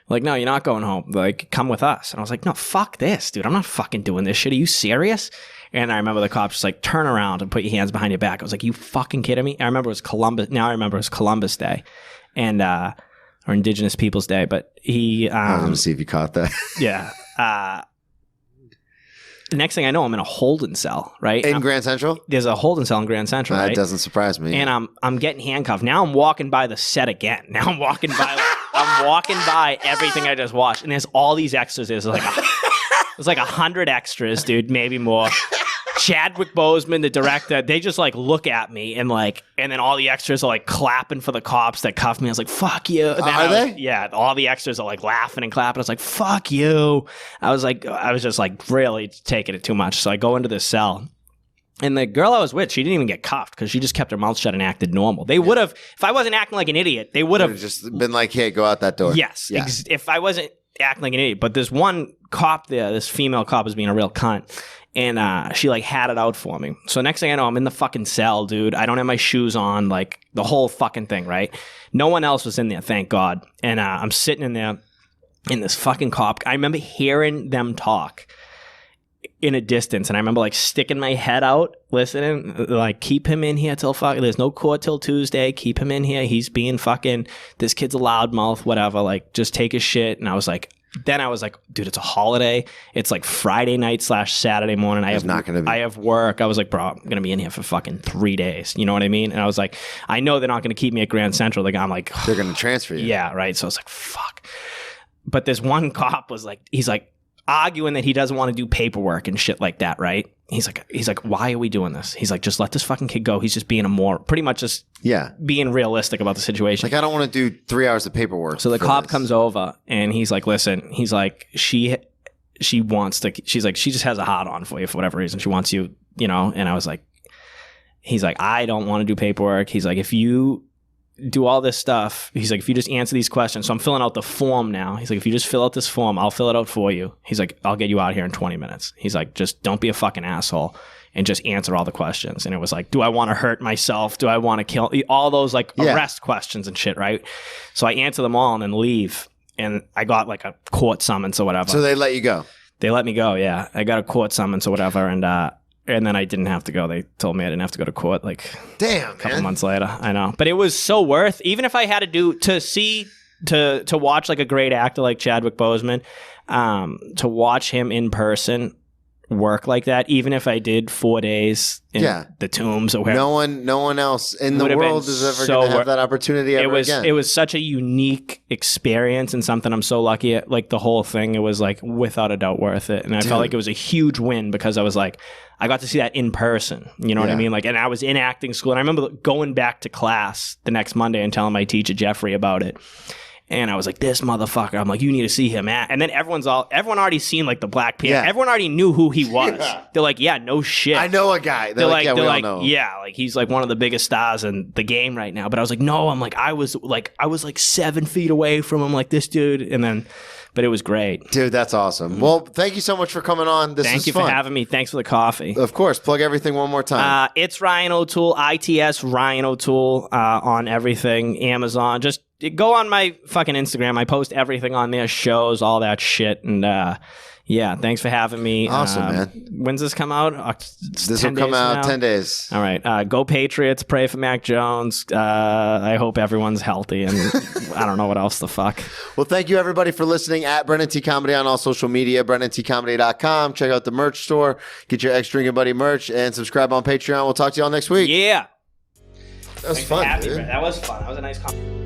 Like, no, you're not going home. Like, come with us. And I was like, no, fuck this, dude. I'm not fucking doing this shit. Are you serious? And I remember the cops just like, turn around and put your hands behind your back. I was like, you fucking kidding me? I remember it was Columbus. Now I remember it was Columbus Day, and or Indigenous Peoples Day. But he, I was going to see if you caught that. Yeah. The next thing I know, I'm in a holding cell, right? In Grand Central? There's a holding cell in Grand Central, right? That doesn't surprise me. And I'm getting handcuffed. Now I'm walking by the set again. Now I'm walking by everything I just watched. And there's all these extras. There's like 100 extras, dude, maybe more. Chadwick Boseman, the director, they just like look at me and then all the extras are like clapping for the cops that cuffed me. I was like, fuck you. Are they? Yeah. All the extras are like laughing and clapping. I was like, fuck you. I was just like really taking it too much. So I go into this cell. And the girl I was with, she didn't even get cuffed because she just kept her mouth shut and acted normal. They would have, if I wasn't acting like an idiot, they would have just been like, hey, go out that door. Yes. Yeah. If I wasn't acting like an idiot. But there's one cop there, this female cop is being a real cunt. And she like had it out for me. So next thing I know, I'm in the fucking cell, dude. I don't have my shoes on, like the whole fucking thing, right? No one else was in there, thank God. And I'm sitting in there in this fucking cop. I remember hearing them talk in a distance, and I remember like sticking my head out, listening, like, keep him in here till there's no court till Tuesday. Keep him in here. He's being fucking, this kid's a loudmouth, whatever. Like, just take his shit. And I was like, dude, it's a holiday. It's like Friday night / Saturday morning. I have work. I was like, bro, I'm going to be in here for fucking 3 days. You know what I mean? And I was like, I know they're not going to keep me at Grand Central. Like, I'm like, they're going to transfer you. Yeah, right. So I was like, fuck. But this one cop was like, he's like arguing that he doesn't want to do paperwork and shit like that, right? He's like, why are we doing this? He's like, just let this fucking kid go. He's just being pretty much just being realistic about the situation. Like, I don't want to do 3 hours of paperwork. So the cop comes over and he's like, listen, he's like, she wants to, she's like, she just has a hot on for you for whatever reason. She wants you, you know? And I was like, he's like, I don't want to do paperwork. He's like, if you do all this stuff, he's like, if you just answer these questions. So I'm filling out the form now. He's like, if you just fill out this form, I'll fill it out for you. He's like, I'll get you out here in 20 minutes. He's like, just don't be a fucking asshole and just answer all the questions. And it was like, do I want to hurt myself? Do I want to kill? All those like arrest questions and shit, right? So I answer them all and then leave. And I got like a court summons or whatever. So they let you go? They let me go, yeah. I got a court summons or whatever. And then I didn't have to go. They told me I didn't have to go to court like damn, a couple months later. I know. But it was so worth, even if I had to watch like a great actor like Chadwick Boseman, to watch him in person work like that, even if I did 4 days in the Tombs or wherever. No one else in the world is ever going to have that opportunity ever again. It was such a unique experience and something I'm so lucky at. Like the whole thing, it was like without a doubt worth it. And I felt like it was a huge win because I was like, I got to see that in person. You know what I mean? Like, and I was in acting school, and I remember going back to class the next Monday and telling my teacher Jeffrey about it. And I was like, this motherfucker. I'm like, you need to see him act. And then everyone already seen like the Black Panther. Yeah. Everyone already knew who he was. Yeah. They're like, yeah, no shit. I know a guy. They're like, we all know him. Yeah, like he's like one of the biggest stars in the game right now. But I was like, no, I was like 7 feet away from him, like this dude. And then, but it was great. Dude, that's awesome. Well, thank you so much for coming on. Thank you fun. for having me. Thanks for the coffee. Of course. Plug everything one more time. It's Ryan O'Toole, ITS Ryan O'Toole on everything, Amazon. Just go on my fucking Instagram. I post everything on there, shows, all that shit. And yeah, thanks for having me. Awesome, man. When's this come out? This will come out 10 days. All right. Go Patriots. Pray for Mac Jones. I hope everyone's healthy. And I don't know what else the fuck. Well, thank you, everybody, for listening at Brennan T. Comedy on all social media, BrennanTComedy.com. Check out the merch store. Get your Ex-Drinking Buddy merch and subscribe on Patreon. We'll talk to you all next week. Yeah. That was fun, dude. That was fun. That was a nice conversation.